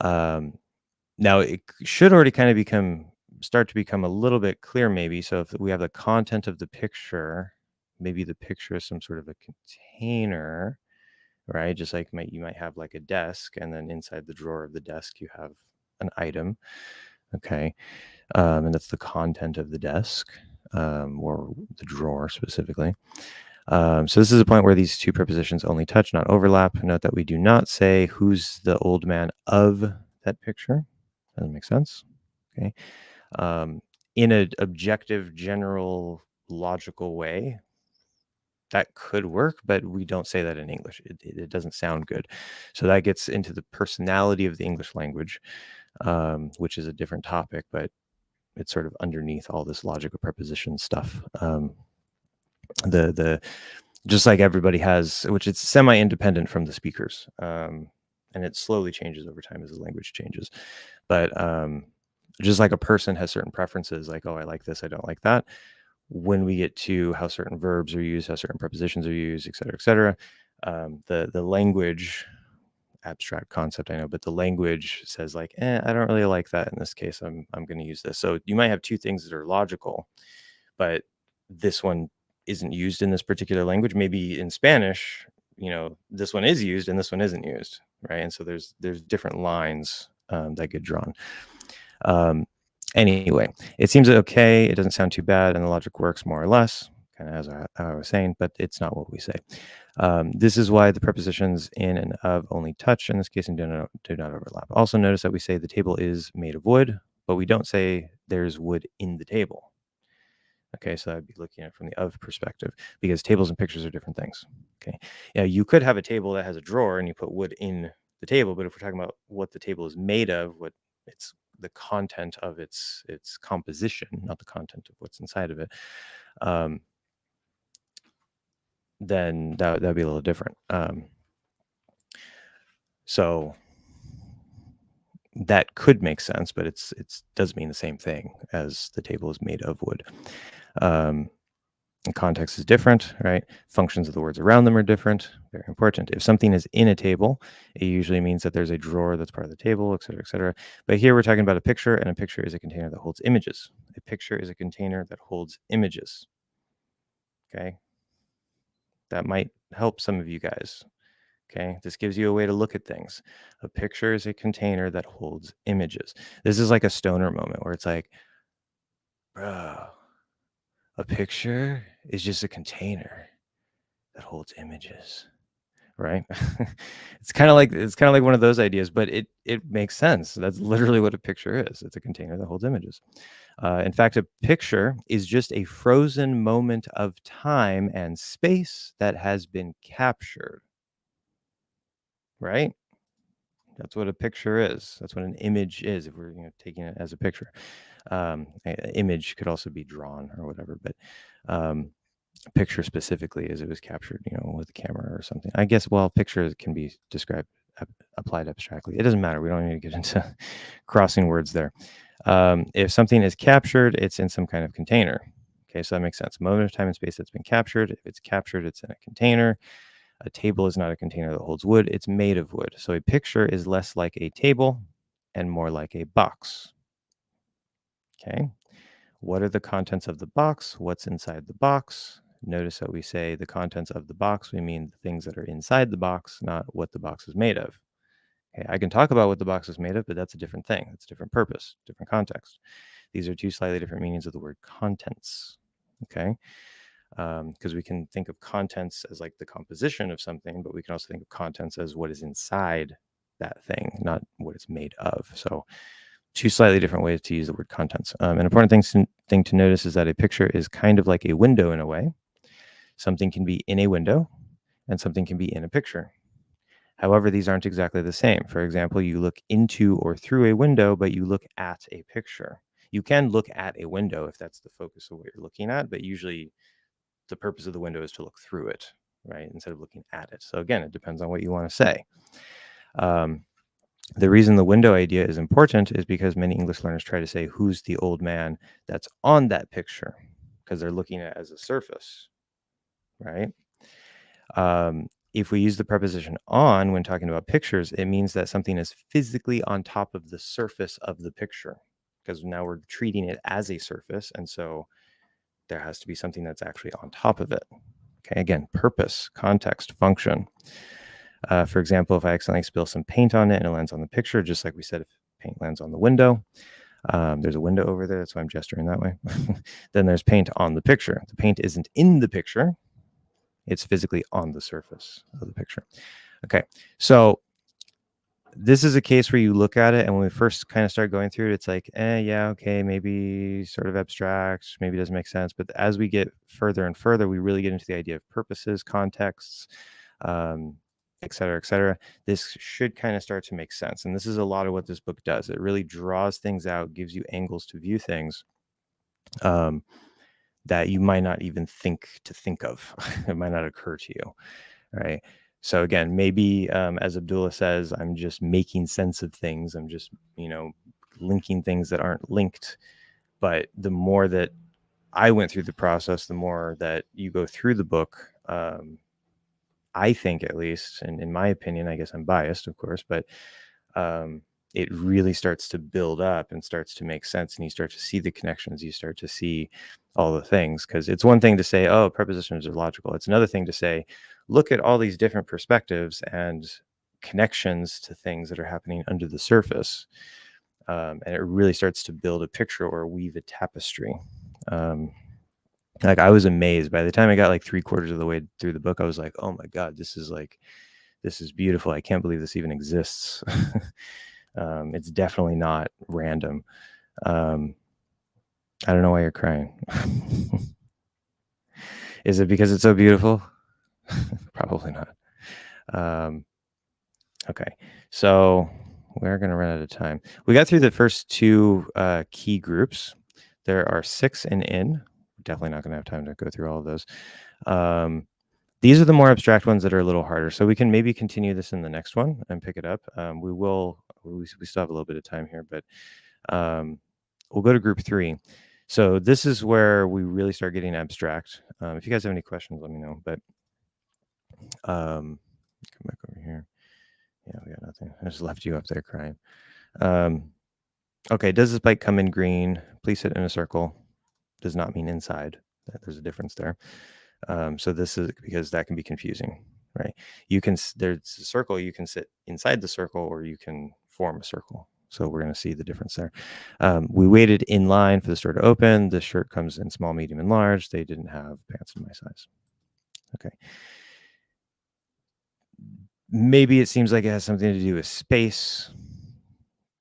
Now it should already kind of start to become a little bit clear, maybe. So if we have the content of the picture, maybe the picture is some sort of a container, right? Just like you might have like a desk, and then inside the drawer of the desk you have an item. Okay, and that's the content of the desk, or the drawer specifically. So this is a point where these two prepositions only touch, not overlap. Note that we do not say who's the old man of that picture. Doesn't make sense. Okay. In an objective, general, logical way, that could work, but we don't say that in English. It doesn't sound good. So that gets into the personality of the English language, which is a different topic, but it's sort of underneath all this logical preposition stuff. The just like everybody has, which it's semi-independent from the speakers, and it slowly changes over time as the language changes. But just like a person has certain preferences, like, oh, I like this, I don't like that. When we get to how certain verbs are used, how certain prepositions are used, et cetera, the language, abstract concept, I know, but the language says like, I don't really like that in this case. I'm going to use this. So you might have two things that are logical, but this one isn't used in this particular language. Maybe in Spanish, this one is used and this one isn't used, right? And so there's different lines that get drawn. Anyway, it seems okay. It doesn't sound too bad, and the logic works more or less, kind of as I was saying, but it's not what we say. This is why the prepositions in and of only touch in this case and do not overlap. Also notice that we say the table is made of wood, but we don't say there's wood in the table. Okay, so I'd be looking at it from the of perspective, because tables and pictures are different things. Okay, yeah, you could have a table that has a drawer and you put wood in the table, but if we're talking about what the table is made of, what it's the content of its composition, not the content of what's inside of it, then that'd be a little different. So that could make sense, but it doesn't mean the same thing as the table is made of wood. Context is different, right? Functions of the words around them are different. Very important. If something is in a table, it usually means that there's a drawer that's part of the table, et cetera, et cetera. But here we're talking about a picture, and a picture is a container that holds images. A picture is a container that holds images. Okay. That might help some of you guys. Okay. This gives you a way to look at things. A picture is a container that holds images. This is like a stoner moment where it's like, bro, a picture is just a container that holds images, right? It's kind of like one of those ideas, but it makes sense. That's literally what a picture is. It's a container that holds images. In fact, a picture is just a frozen moment of time and space that has been captured, right? That's what a picture is. That's what an image is, if we're taking it as a picture. An image could also be drawn or whatever, but a picture specifically as it was captured, with a camera or something. I guess, well, pictures can be described, applied abstractly. It doesn't matter. We don't need to get into crossing words there. If something is captured, it's in some kind of container. Okay, so that makes sense. Moment of time and space that's been captured. If it's captured, it's in a container. A table is not a container that holds wood. It's made of wood. So a picture is less like a table and more like a box. Okay. What are the contents of the box? What's inside the box? Notice that we say the contents of the box. We mean the things that are inside the box, not what the box is made of. Okay, I can talk about what the box is made of, but that's a different thing. That's a different purpose, different context. These are two slightly different meanings of the word contents. Okay. Because we can think of contents as like the composition of something, but we can also think of contents as what is inside that thing, not what it's made of. So two slightly different ways to use the word contents. An important thing to notice is that a picture is kind of like a window in a way. Something can be in a window and something can be in a picture. However, these aren't exactly the same. For example, you look into or through a window, but you look at a picture. You can look at a window if that's the focus of what you're looking at, but usually the purpose of the window is to look through it, right? Instead of looking at it. So again, it depends on what you want to say. The reason the window idea is important is because many English learners try to say, who's the old man that's on that picture? Because they're looking at it as a surface, right? If we use the preposition on when talking about pictures, it means that something is physically on top of the surface of the picture, because now we're treating it as a surface. And so there has to be something that's actually on top of it. Okay, again, purpose, context, function. For example, if I accidentally spill some paint on it and it lands on the picture, just like we said, if paint lands on the window, there's a window over there, that's why I'm gesturing that way. Then there's paint on the picture. The paint isn't in the picture, it's physically on the surface of the picture. Okay, so this is a case where you look at it, and when we first kind of start going through it, it's like, yeah, okay, maybe sort of abstract, maybe doesn't make sense. But as we get further and further, we really get into the idea of purposes, contexts, et cetera, et cetera. This should kind of start to make sense. And this is a lot of what this book does. It really draws things out, gives you angles to view things that you might not even think of. It might not occur to you, right? So again, maybe as Abdullah says, I'm just making sense of things. I'm just, linking things that aren't linked. But the more that I went through the process, the more that you go through the book, I think, at least, and in my opinion, I guess I'm biased, of course, but it really starts to build up and starts to make sense. And you start to see the connections. You start to see all the things, because it's one thing to say, oh, prepositions are logical. It's another thing to say, look at all these different perspectives and connections to things that are happening under the surface. And it really starts to build a picture or weave a tapestry. Like, I was amazed by the time I got like 3/4 of the way through the book. I was like, oh my God, this is beautiful. I can't believe this even exists. It's definitely not random. I don't know why you're crying. Is it because it's so beautiful? Probably not. Okay, so we're going to run out of time. We got through the first two key groups. There are 6 in. Definitely not going to have time to go through all of those. These are the more abstract ones that are a little harder. So we can maybe continue this in the next one and pick it up. We still have a little bit of time here, but we'll go to group 3. So this is where we really start getting abstract. If you guys have any questions, let me know. But come back over here. Yeah, we got nothing. I just left you up there crying. Okay, does this bike come in green? Please sit in a circle. Does not mean inside. There's a difference there. So this is because that can be confusing, right? There's a circle, you can sit inside the circle, or you can form a circle. So we're going to see the difference there. We waited in line for the store to open. The shirt comes in small, medium, and large. They didn't have pants in my size. Okay. Maybe it seems like it has something to do with space.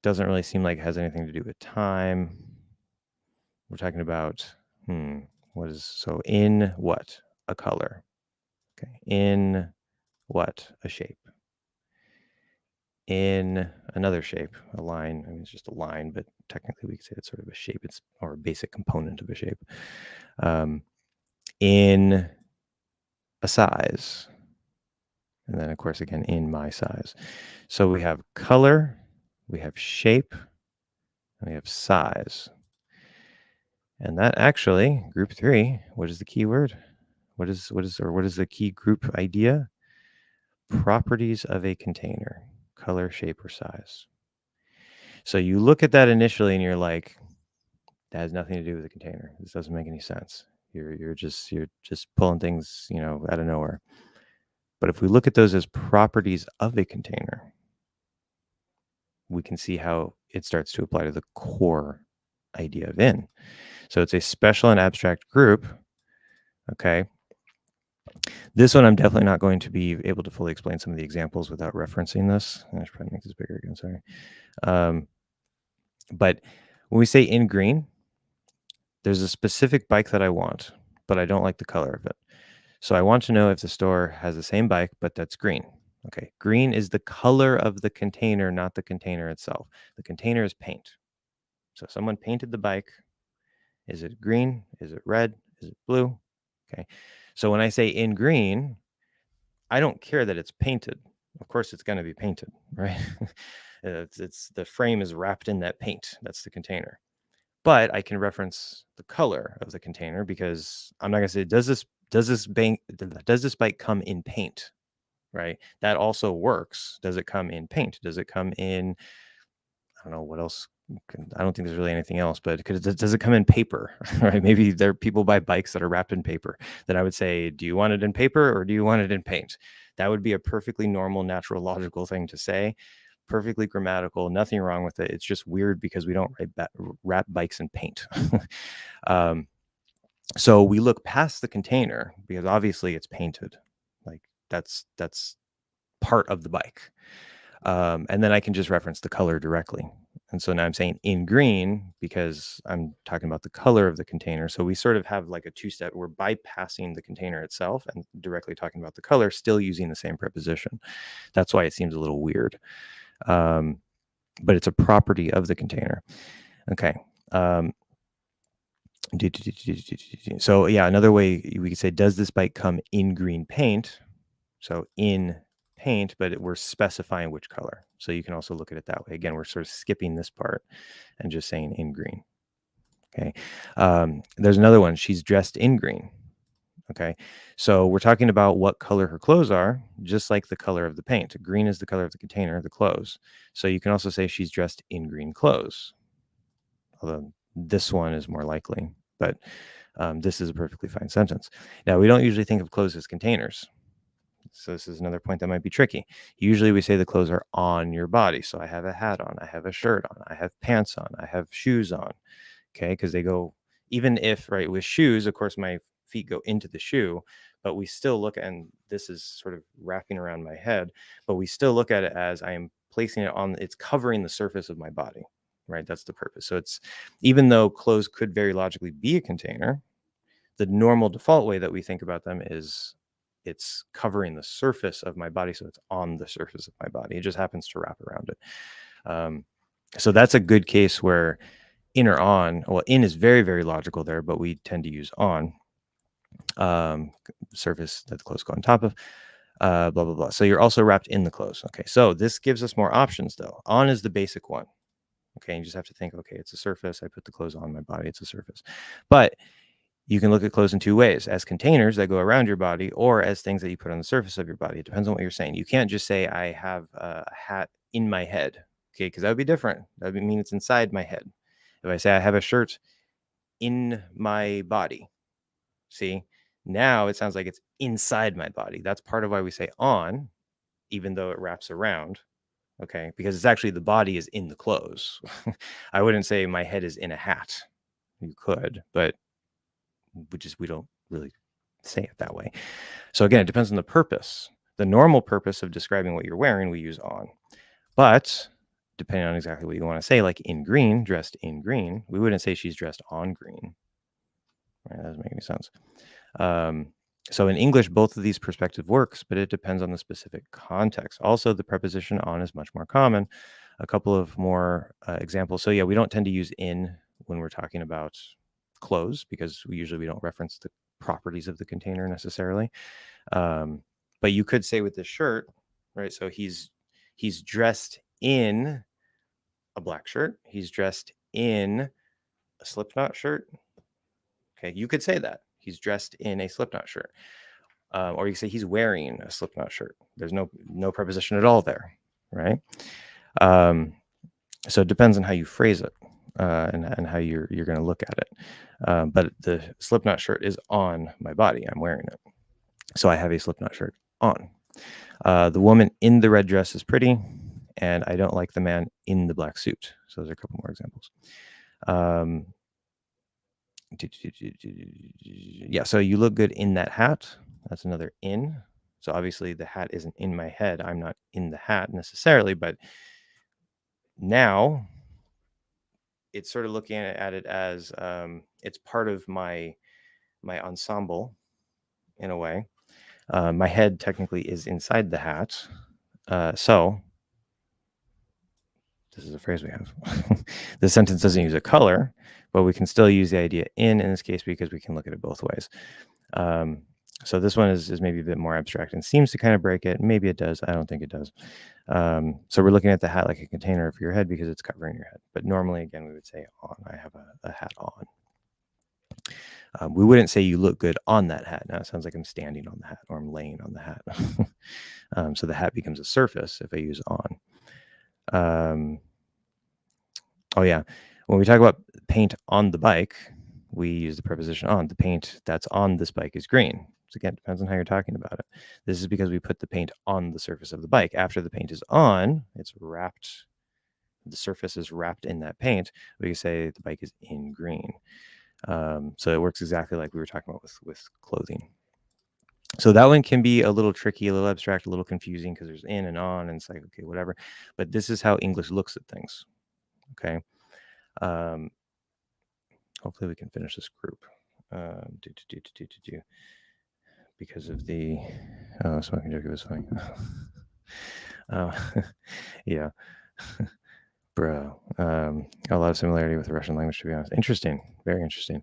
Doesn't really seem like it has anything to do with time. We're talking about, so in what? A color. Okay. In what? A shape. In another shape, a line. I mean, it's just a line, but technically we could say it's sort of a shape. It's or a basic component of a shape. In a size. And then, of course, again, in my size. So we have color, we have shape, and we have size. And that actually, group 3, what is the key word? What is the key group idea? Properties of a container, color, shape, or size. So you look at that initially and you're like, that has nothing to do with the container. This doesn't make any sense. You're just pulling things, out of nowhere. But if we look at those as properties of a container, we can see how it starts to apply to the core idea of in. So it's a special and abstract group. Okay. This one, I'm definitely not going to be able to fully explain some of the examples without referencing this. I should probably make this bigger again, sorry. But when we say in green, there's a specific bike that I want, but I don't like the color of it. So I want to know if the store has the same bike, but that's green. Okay, green is the color of the container, not the container itself. The container is paint. So someone painted the bike. Is it green? Is it red? Is it blue? Okay. So when I say in green, I don't care that it's painted. Of course, it's going to be painted, right? It's the frame is wrapped in that paint. That's the container. But I can reference the color of the container because I'm not going to say does this bike come in paint, right? That also works. Does it come in paint? Does it come in, I don't know what else. I don't think there's really anything else, but does it come in paper? Right? Maybe there are people buy bikes that are wrapped in paper. That I would say, do you want it in paper or do you want it in paint? That would be a perfectly normal, natural, logical thing to say. Perfectly grammatical, nothing wrong with it. It's just weird because we don't wrap bikes in paint. So we look past the container because obviously it's painted. Like that's part of the bike. And then I can just reference the color directly. And so now I'm saying in green because I'm talking about the color of the container. So we sort of have like a two-step. We're bypassing the container itself and directly talking about the color, still using the same preposition. That's why it seems a little weird. But it's a property of the container. Okay. So yeah, another way we could say, does this bike come in green paint? So in paint, but we're specifying which color. So you can also look at it that way. Again, we're sort of skipping this part and just saying in green. Okay. There's another one. She's dressed in green. Okay. So we're talking about what color her clothes are, just like the color of the paint. Green is the color of the container, the clothes. So you can also say she's dressed in green clothes. Although this one is more likely, but this is a perfectly fine sentence. Now, we don't usually think of clothes as containers. So this is another point that might be tricky. Usually we say the clothes are on your body. So I have a hat on, I have a shirt on, I have pants on, I have shoes on. Okay, because they go, even if, right, with shoes, of course, my feet go into the shoe, but we still look, and this is sort of wrapping around my head, but we still look at it as I am placing it on, it's covering the surface of my body, right? That's the purpose. So it's, even though clothes could very logically be a container, the normal default way that we think about them is it's covering the surface of my body. So it's on the surface of my body. It just happens to wrap around it. So that's a good case where in or on, well, in is very, very logical there, but we tend to use on, surface that the clothes go on top of, blah, blah, blah. So you're also wrapped in the clothes. Okay. So this gives us more options though. On is the basic one. Okay. You just have to think, okay, it's a surface. I put the clothes on my body. It's a surface. But you can look at clothes in two ways: as containers that go around your body, or as things that you put on the surface of your body. It depends on what you're saying. You can't just say, I have a hat in my head. Okay. Because that would be different. That would mean it's inside my head. If I say I have a shirt in my body, see, now it sounds like it's inside my body. That's part of why we say on, even though it wraps around. Okay. Because it's actually the body is in the clothes. I wouldn't say my head is in a hat. You could, but we don't really say it that way. So again, it depends on the purpose. The normal purpose of describing what you're wearing, we use on. But depending on exactly what you want to say, like in green, dressed in green, we wouldn't say she's dressed on green. Right? That doesn't make any sense. So in English, both of these perspectives works, but it depends on the specific context. Also, the preposition on is much more common. A couple of more examples. So yeah, we don't tend to use in when we're talking about clothes because we don't reference the properties of the container necessarily. But you could say with this shirt, right? So he's dressed in a black shirt. He's dressed in a Slipknot shirt. Okay, you could say that. He's dressed in a Slipknot shirt. Or you say he's wearing a Slipknot shirt. There's no preposition at all there, right? So it depends on how you phrase it and how you're going to look at it. But the Slipknot shirt is on my body. I'm wearing it. So I have a Slipknot shirt on. The woman in the red dress is pretty, and I don't like the man in the black suit. So there's a couple more examples. Yeah, so you look good in that hat. That's another in. So obviously the hat isn't in my head. I'm not in the hat necessarily, but now it's sort of looking at it as it's part of my ensemble in a way. My head technically is inside the hat. So this is a phrase we have. The sentence doesn't use a color, but we can still use the idea in this case because we can look at it both ways. So this one is maybe a bit more abstract and seems to kind of break it. Maybe it does. I don't think it does. So we're looking at the hat like a container for your head because it's covering your head. But normally, again, we would say on. I have a hat on. We wouldn't say you look good on that hat. Now it sounds like I'm standing on the hat or I'm laying on the hat. So the hat becomes a surface if I use on. Oh yeah, when we talk about paint on the bike, we use the preposition on. The paint that's on this bike is green. So again, depends on how you're talking about it. This is because we put the paint on the surface of the bike. After the paint is on, it's wrapped. The surface is wrapped in that paint. We can say the bike is in green. So it works exactly like we were talking about with clothing. So that one can be a little tricky, a little abstract, a little confusing because there's in and on, and it's like, okay, whatever. But this is how English looks at things. Okay. Hopefully we can finish this group. Because of the smoking joke, it was funny. Yeah. Bro. A lot of similarity with the Russian language, to be honest. Interesting. Very interesting.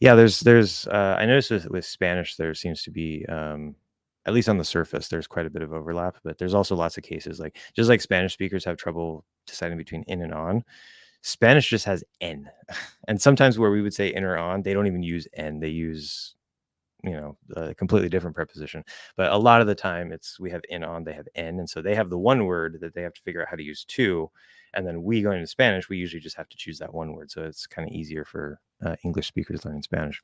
Yeah, there's I noticed with Spanish there seems to be at least on the surface there's quite a bit of overlap, but there's also lots of cases like just like Spanish speakers have trouble deciding between in and on. Spanish just has n. And sometimes where we would say in or on, they don't even use n. They use a completely different preposition. But a lot of the time we have in on, they have n, and so they have the one word that they have to figure out how to use too. And then we going into Spanish, we usually just have to choose that one word. So it's kind of easier for English speakers learning Spanish.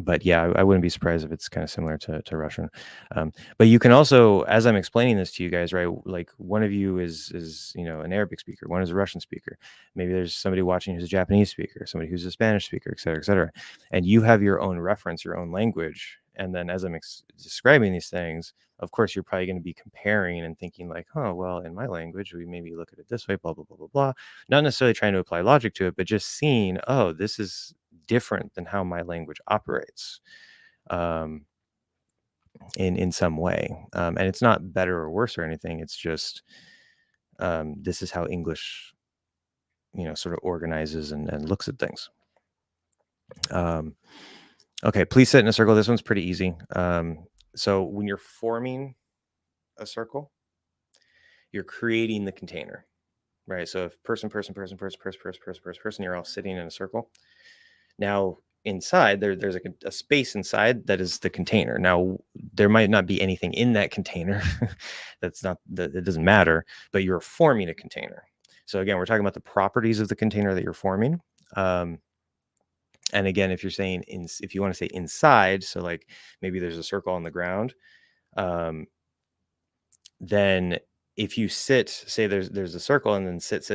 But yeah, I wouldn't be surprised if it's kind of similar to Russian. But you can also, as I'm explaining this to you guys, right? Like one of you is an Arabic speaker, one is a Russian speaker. Maybe there's somebody watching who's a Japanese speaker, somebody who's a Spanish speaker, et cetera, et cetera. And you have your own reference, your own language. And then as I'm describing these things, of course, you're probably going to be comparing and thinking like, oh, well, in my language, we maybe look at it this way, blah, blah, blah, blah, blah. Not necessarily trying to apply logic to it, but just seeing, oh, this is different than how my language operates in some way. And it's not better or worse or anything. It's just this is how English, sort of organizes and looks at things. Okay, please sit in a circle. This one's pretty easy. So when you're forming a circle, you're creating the container, right? So if person, you're all sitting in a circle. Now inside there's a space inside that is the container. Now there might not be anything in that container. It doesn't matter, but you're forming a container. So again, we're talking about the properties of the container that you're forming. And again, if you're saying if you want to say inside, so like maybe there's a circle on the ground, then if you say there's a circle and then sit,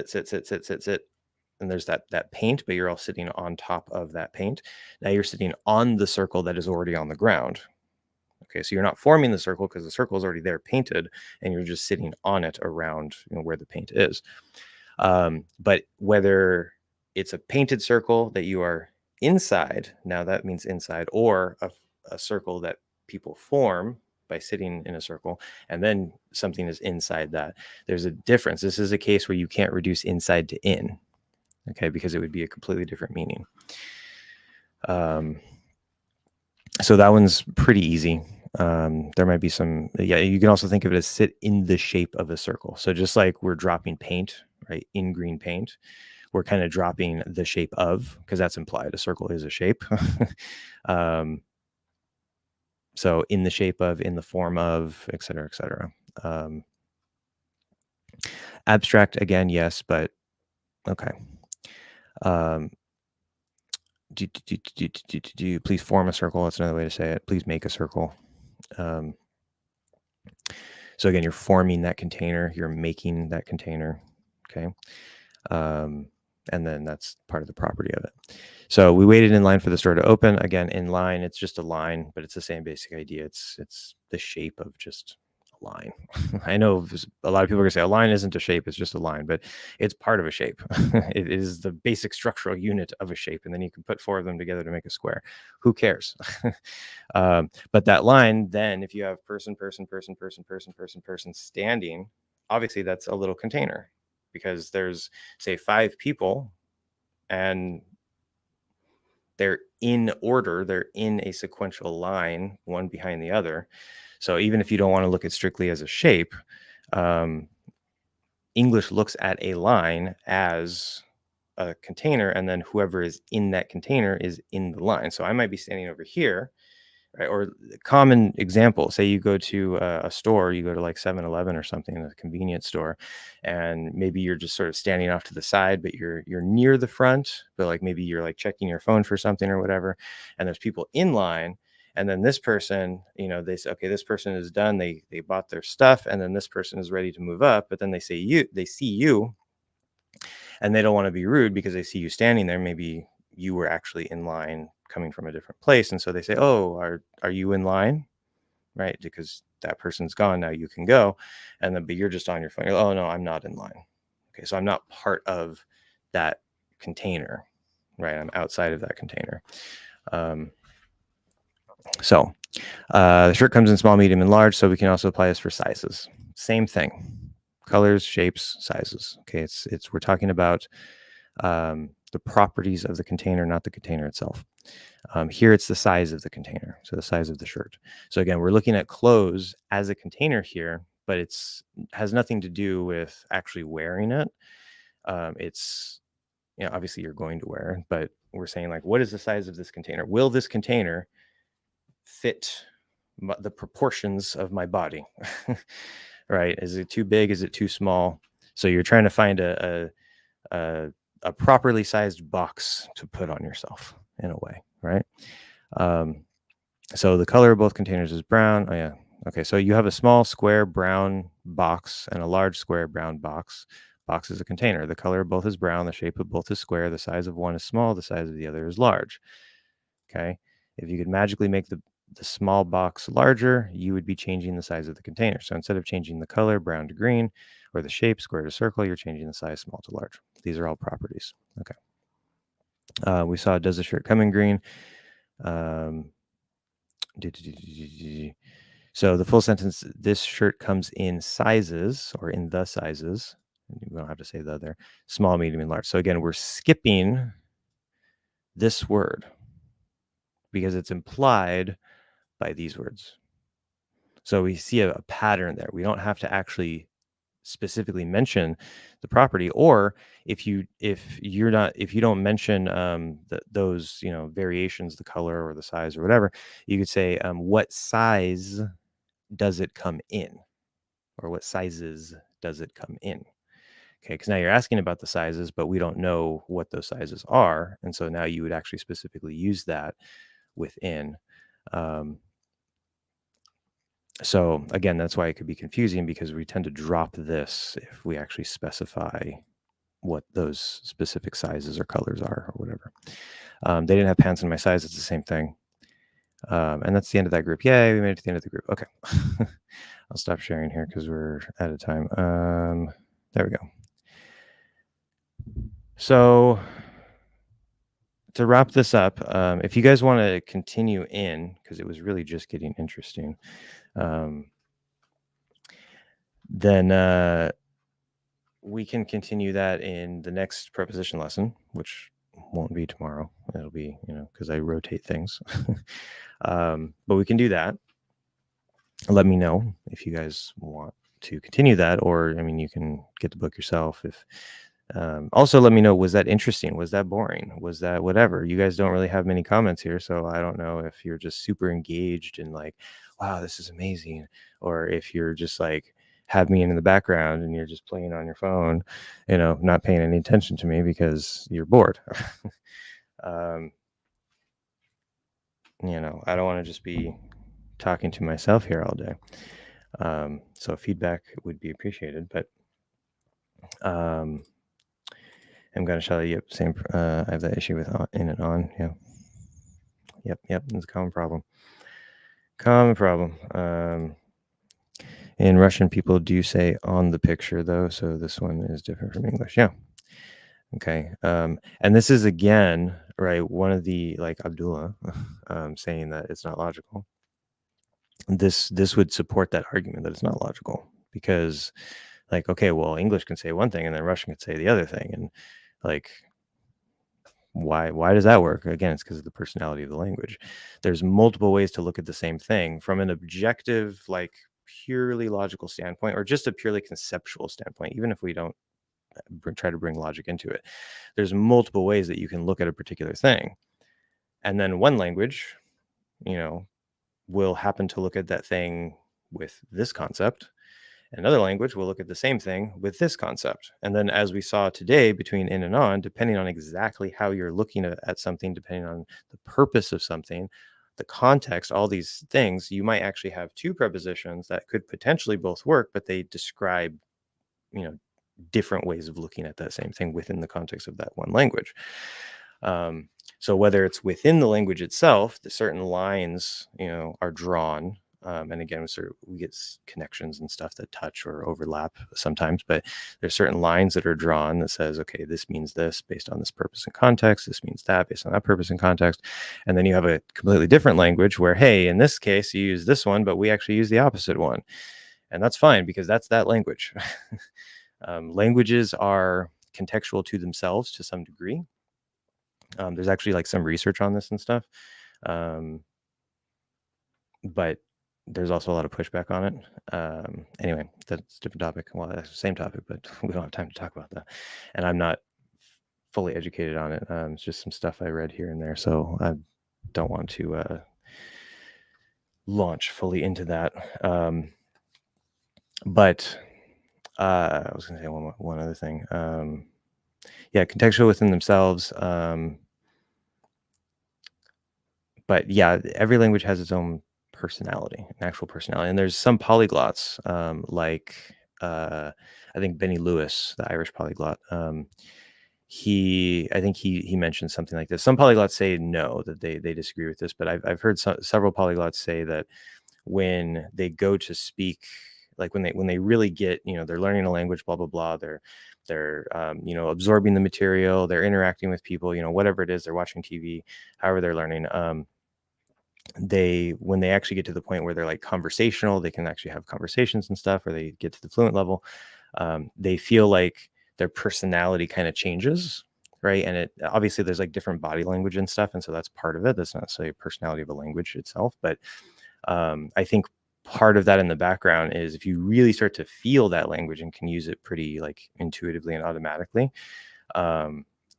and there's that paint, but you're all sitting on top of that paint. Now you're sitting on the circle that is already on the ground. Okay, so you're not forming the circle because the circle is already there painted, and you're just sitting on it around where the paint is. But whether it's a painted circle that you are inside, now that means inside, or a circle that people form by sitting in a circle, and then something is inside that, there's a difference. This is a case where you can't reduce inside to in. Okay, because it would be a completely different meaning. So that one's pretty easy. There might be some, you can also think of it as sit in the shape of a circle. So just like we're dropping paint, right, in green paint, we're kind of dropping the shape of, because that's implied. A circle is a shape. So in the shape of, in the form of, et cetera, et cetera. Abstract, again, yes, but okay. Please form a circle. That's another way to say it. Please make a circle. So again, you're forming that container. You're making that container. Okay. And then that's part of the property of it. So we waited in line for the store to open. Again, in line, it's just a line, but it's the same basic idea. It's the shape of just a line. I know a lot of people are gonna say a line isn't a shape, it's just a line, but it's part of a shape. It is the basic structural unit of a shape, and then you can put four of them together to make a square. Who cares? But that line, then if you have person standing, obviously that's a little container, because there's, say, 5 people and they're in order. They're in a sequential line, one behind the other. So even if you don't want to look at strictly as a shape, English looks at a line as a container, and then whoever is in that container is in the line. So I might be standing over here, right? Or common example, say you go to a store, you go to like 7-Eleven or something, a convenience store, and maybe you're just sort of standing off to the side, but you're near the front, but like maybe you're like checking your phone for something or whatever, and there's people in line. And then this person, they say, okay, this person is done. They bought their stuff, and then this person is ready to move up. But then they see you, and they don't want to be rude because they see you standing there. Maybe you were actually in line coming from a different place, and so they say, oh, are you in line, right? Because that person's gone, now you can go. And then but you're just on your phone. You're like, oh no, I'm not in line. Okay, so I'm not part of that container, right? I'm outside of that container. So the shirt comes in small, medium, and large, so we can also apply this for sizes. Same thing, colors, shapes, sizes. Okay, it's we're talking about the properties of the container, not the container itself. Here it's the size of the container, so the size of the shirt. So again, we're looking at clothes as a container here, but it's has nothing to do with actually wearing it. It's obviously you're going to wear it, but we're saying like, what is the size of this container? Will this container fit the proportions of my body? Right? Is it too big? Is it too small? So you're trying to find a properly sized box to put on yourself in a way, right? So the color of both containers is brown. Oh yeah. Okay. So you have a small square brown box and a large square brown box. Box is a container. The color of both is brown. The shape of both is square. The size of one is small. The size of the other is large. Okay. If you could magically make the small box larger, you would be changing the size of the container. So instead of changing the color brown to green or the shape square to circle, you're changing the size small to large. These are all properties. Okay. We saw, does the shirt come in green? So the full sentence, this shirt comes in sizes, or in the sizes. We don't have to say the other, small, medium, and large. So again, we're skipping this word because it's implied by these words. So we see a pattern there. We don't have to actually specifically mention the property, or if you don't mention those variations, the color or the size or whatever, you could say what size does it come in, or what sizes does it come in? Okay, because now you're asking about the sizes, but we don't know what those sizes are, and so now you would actually specifically use that within. So again, that's why it could be confusing, because we tend to drop this if we actually specify what those specific sizes or colors are or whatever. They didn't have pants in my size. It's the same thing. And that's the end of that group. Yay, we made it to the end of the group. Okay. I'll stop sharing here because we're out of time. There we go. So to wrap this up, if you guys want to continue in, because it was really just getting interesting, then we can continue that in the next preposition lesson, which won't be tomorrow. It'll be, because I rotate things. But we can do that. Let me know if you guys want to continue that, or you can get the book yourself. If also, let me know, was that interesting? Was that boring? Was that whatever? You guys don't really have many comments here, so I don't know if you're just super engaged and like, wow, this is amazing, or if you're just like have me in the background and you're just playing on your phone, not paying any attention to me because you're bored. I don't want to just be talking to myself here all day. So feedback would be appreciated, but I'm gonna show you. Yep, same. I have that issue with in and on. Yeah. Yep. It's a common problem. In Russian, people do say on the picture though, so this one is different from English. Yeah. Okay. And this is again, right, one of the, like Abdullah saying that it's not logical. This would support that argument that it's not logical, because like, okay, well, English can say one thing and then Russian can say the other thing, and like Why does that work? Again, it's because of the personality of the language. There's multiple ways to look at the same thing from an objective, like purely logical standpoint, or just a purely conceptual standpoint, even if we don't try to bring logic into it. There's multiple ways that you can look at a particular thing. And then one language, will happen to look at that thing with this concept. Another language will look at the same thing with this concept. And then, as we saw today, between in and on, depending on exactly how you're looking at something, depending on the purpose of something, the context, all these things, you might actually have two prepositions that could potentially both work, but they describe, different ways of looking at that same thing within the context of that one language. So whether it's within the language itself, the certain lines, are drawn. And again, we get connections and stuff that touch or overlap sometimes, but there's certain lines that are drawn that says, okay, this means this based on this purpose and context. This means that based on that purpose and context. And then you have a completely different language where, hey, in this case, you use this one, but we actually use the opposite one. And that's fine because that's that language. Languages are contextual to themselves to some degree. There's actually like some research on this and stuff. But there's also a lot of pushback on it. Anyway, that's a different topic. Well, that's the same topic, but we don't have time to talk about that. And I'm not fully educated on it. It's just some stuff I read here and there. So I don't want to launch fully into that. But I was going to say one other thing. Contextual within themselves. But yeah, every language has its own personality, an actual personality. And there's some polyglots, like I think Benny Lewis, the Irish polyglot. I think he mentioned something like this. Some polyglots say no, that they disagree with this, but I've heard several polyglots say that when they go to speak, like when they really get, they're learning a language, blah blah blah, they're absorbing the material, they're interacting with people, whatever it is, they're watching TV, however they're learning. When they actually get to the point where they're like conversational, they can actually have conversations and stuff, or they get to the fluent level, they feel like their personality kind of changes, right? And it obviously there's like different body language and stuff, and so that's part of it. That's not necessarily a personality of a language itself, but I think part of that in the background is if you really start to feel that language and can use it pretty like intuitively and automatically,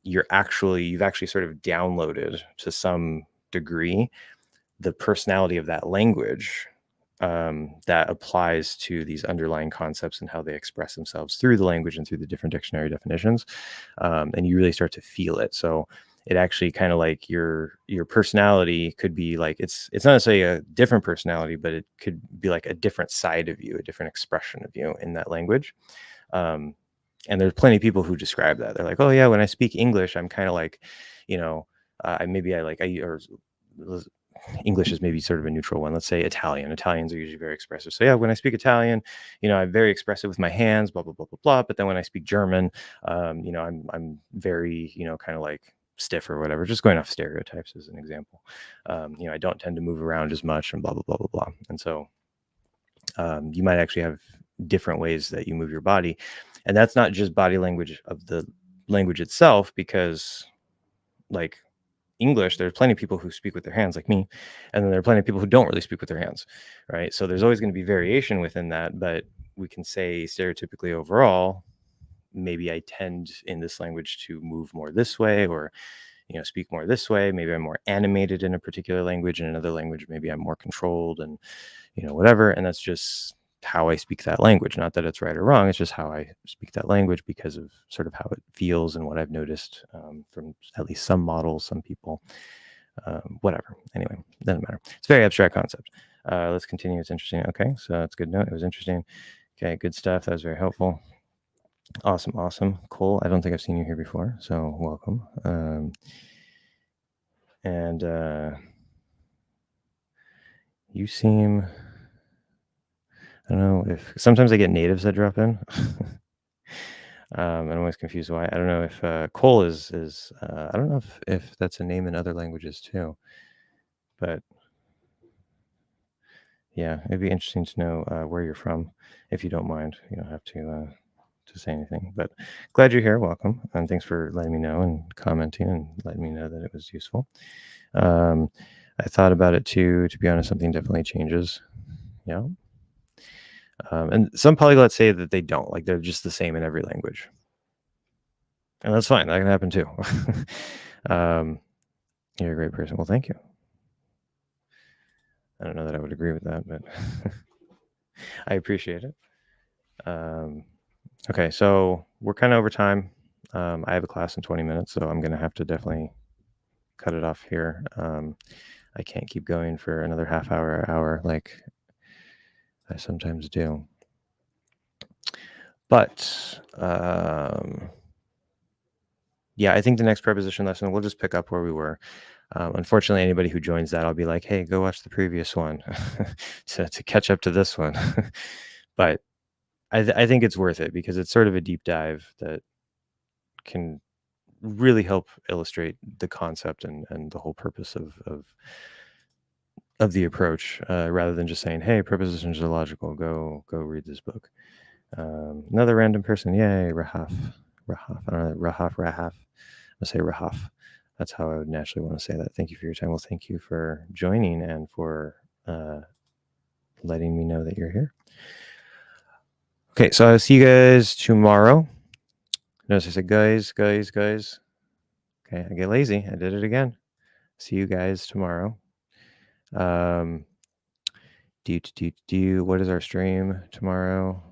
you've actually sort of downloaded to some degree the personality of that language that applies to these underlying concepts and how they express themselves through the language and through the different dictionary definitions. And you really start to feel it. So it actually kind of like your personality could be like, it's not necessarily a different personality, but it could be like a different side of you, a different expression of you in that language. And there's plenty of people who describe that. They're like, oh yeah, when I speak English, I'm kind of like, English is maybe sort of a neutral one. Let's say Italian. Italians are usually very expressive. So yeah, when I speak Italian, I'm very expressive with my hands, blah, blah, blah, blah, blah. But then when I speak German, I'm very, kind of like stiff or whatever, just going off stereotypes as an example. I don't tend to move around as much and blah, blah, blah, blah, blah. And so you might actually have different ways that you move your body. And that's not just body language of the language itself, because like English, there's plenty of people who speak with their hands like me, and then there are plenty of people who don't really speak with their hands, right? So there's always going to be variation within that, but we can say stereotypically overall, maybe I tend in this language to move more this way, or speak more this way. Maybe I'm more animated in a particular language. In another language, maybe I'm more controlled and whatever. And that's just how I speak that language. Not that it's right or wrong. It's just how I speak that language because of sort of how it feels and what I've noticed from at least some models, some people, whatever. Anyway, doesn't matter. It's a very abstract concept. Let's continue. It's interesting. Okay, so that's a good note. It was interesting. Okay, good stuff. That was very helpful. Awesome. Cole, I don't think I've seen you here before, so welcome. And you seem, I don't know if sometimes I get natives that drop in. I'm always confused why. I don't know if Cole is I don't know if that's a name in other languages too, but yeah, it'd be interesting to know where you're from, if you don't mind. You don't have to to say anything, but glad you're here. Welcome, and thanks for letting me know and commenting and letting me know that it was useful. I thought about it too. To be honest, something definitely changes. Yeah. And some polyglots say that they don't, like they're just the same in every language. And that's fine. That can happen too. You're a great person. Well, thank you. I don't know that I would agree with that, but I appreciate it. Okay, so we're kind of over time. I have a class in 20 minutes, so I'm going to have to definitely cut it off here. I can't keep going for another half hour like I sometimes do. But yeah, I think the next preposition lesson, we'll just pick up where we were. Unfortunately, anybody who joins that, I'll be like, hey, go watch the previous one to catch up to this one. But I think it's worth it because it's sort of a deep dive that can really help illustrate the concept and the whole purpose of the approach, rather than just saying, hey, prepositions are logical, go read this book. Another random person, yay, Rahaf. I don't know, Rahaf. I'll say Rahaf. That's how I would naturally want to say that. Thank you for your time. Well, thank you for joining and for letting me know that you're here. Okay, so I'll see you guys tomorrow. Notice I said guys. Okay, I get lazy. I did it again. See you guys tomorrow. What is our stream tomorrow?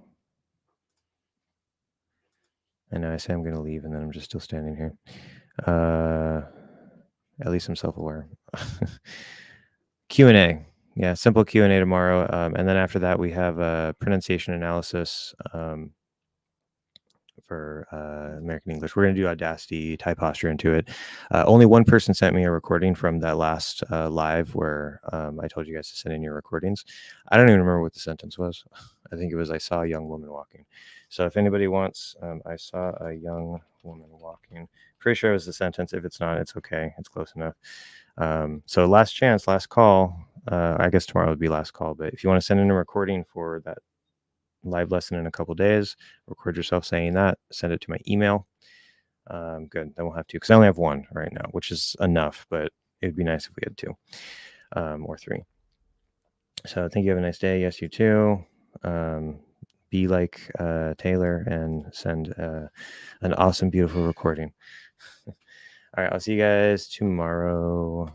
I know I say I'm going to leave and then I'm just still standing here. At least I'm self-aware. Q&A. Yeah, simple Q&A tomorrow. And then after that, we have a pronunciation analysis for American English. We're going to do Audacity, tie posture into it. Only one person sent me a recording from that last live where I told you guys to send in your recordings. I don't even remember what the sentence was. I think it was, I saw a young woman walking. So if anybody wants, I saw a young woman walking. Pretty sure it was the sentence. If it's not, it's okay. It's close enough. So last chance, last call. I guess tomorrow would be last call. But if you want to send in a recording for that live lesson in a couple days, record yourself saying that, send it to my email. Good. Then we'll have two, because I only have one right now, which is enough, but it'd be nice if we had two or three. So I think you have a nice day. Yes, you too. Be like Taylor and send an awesome, beautiful recording. All right, I'll see you guys tomorrow.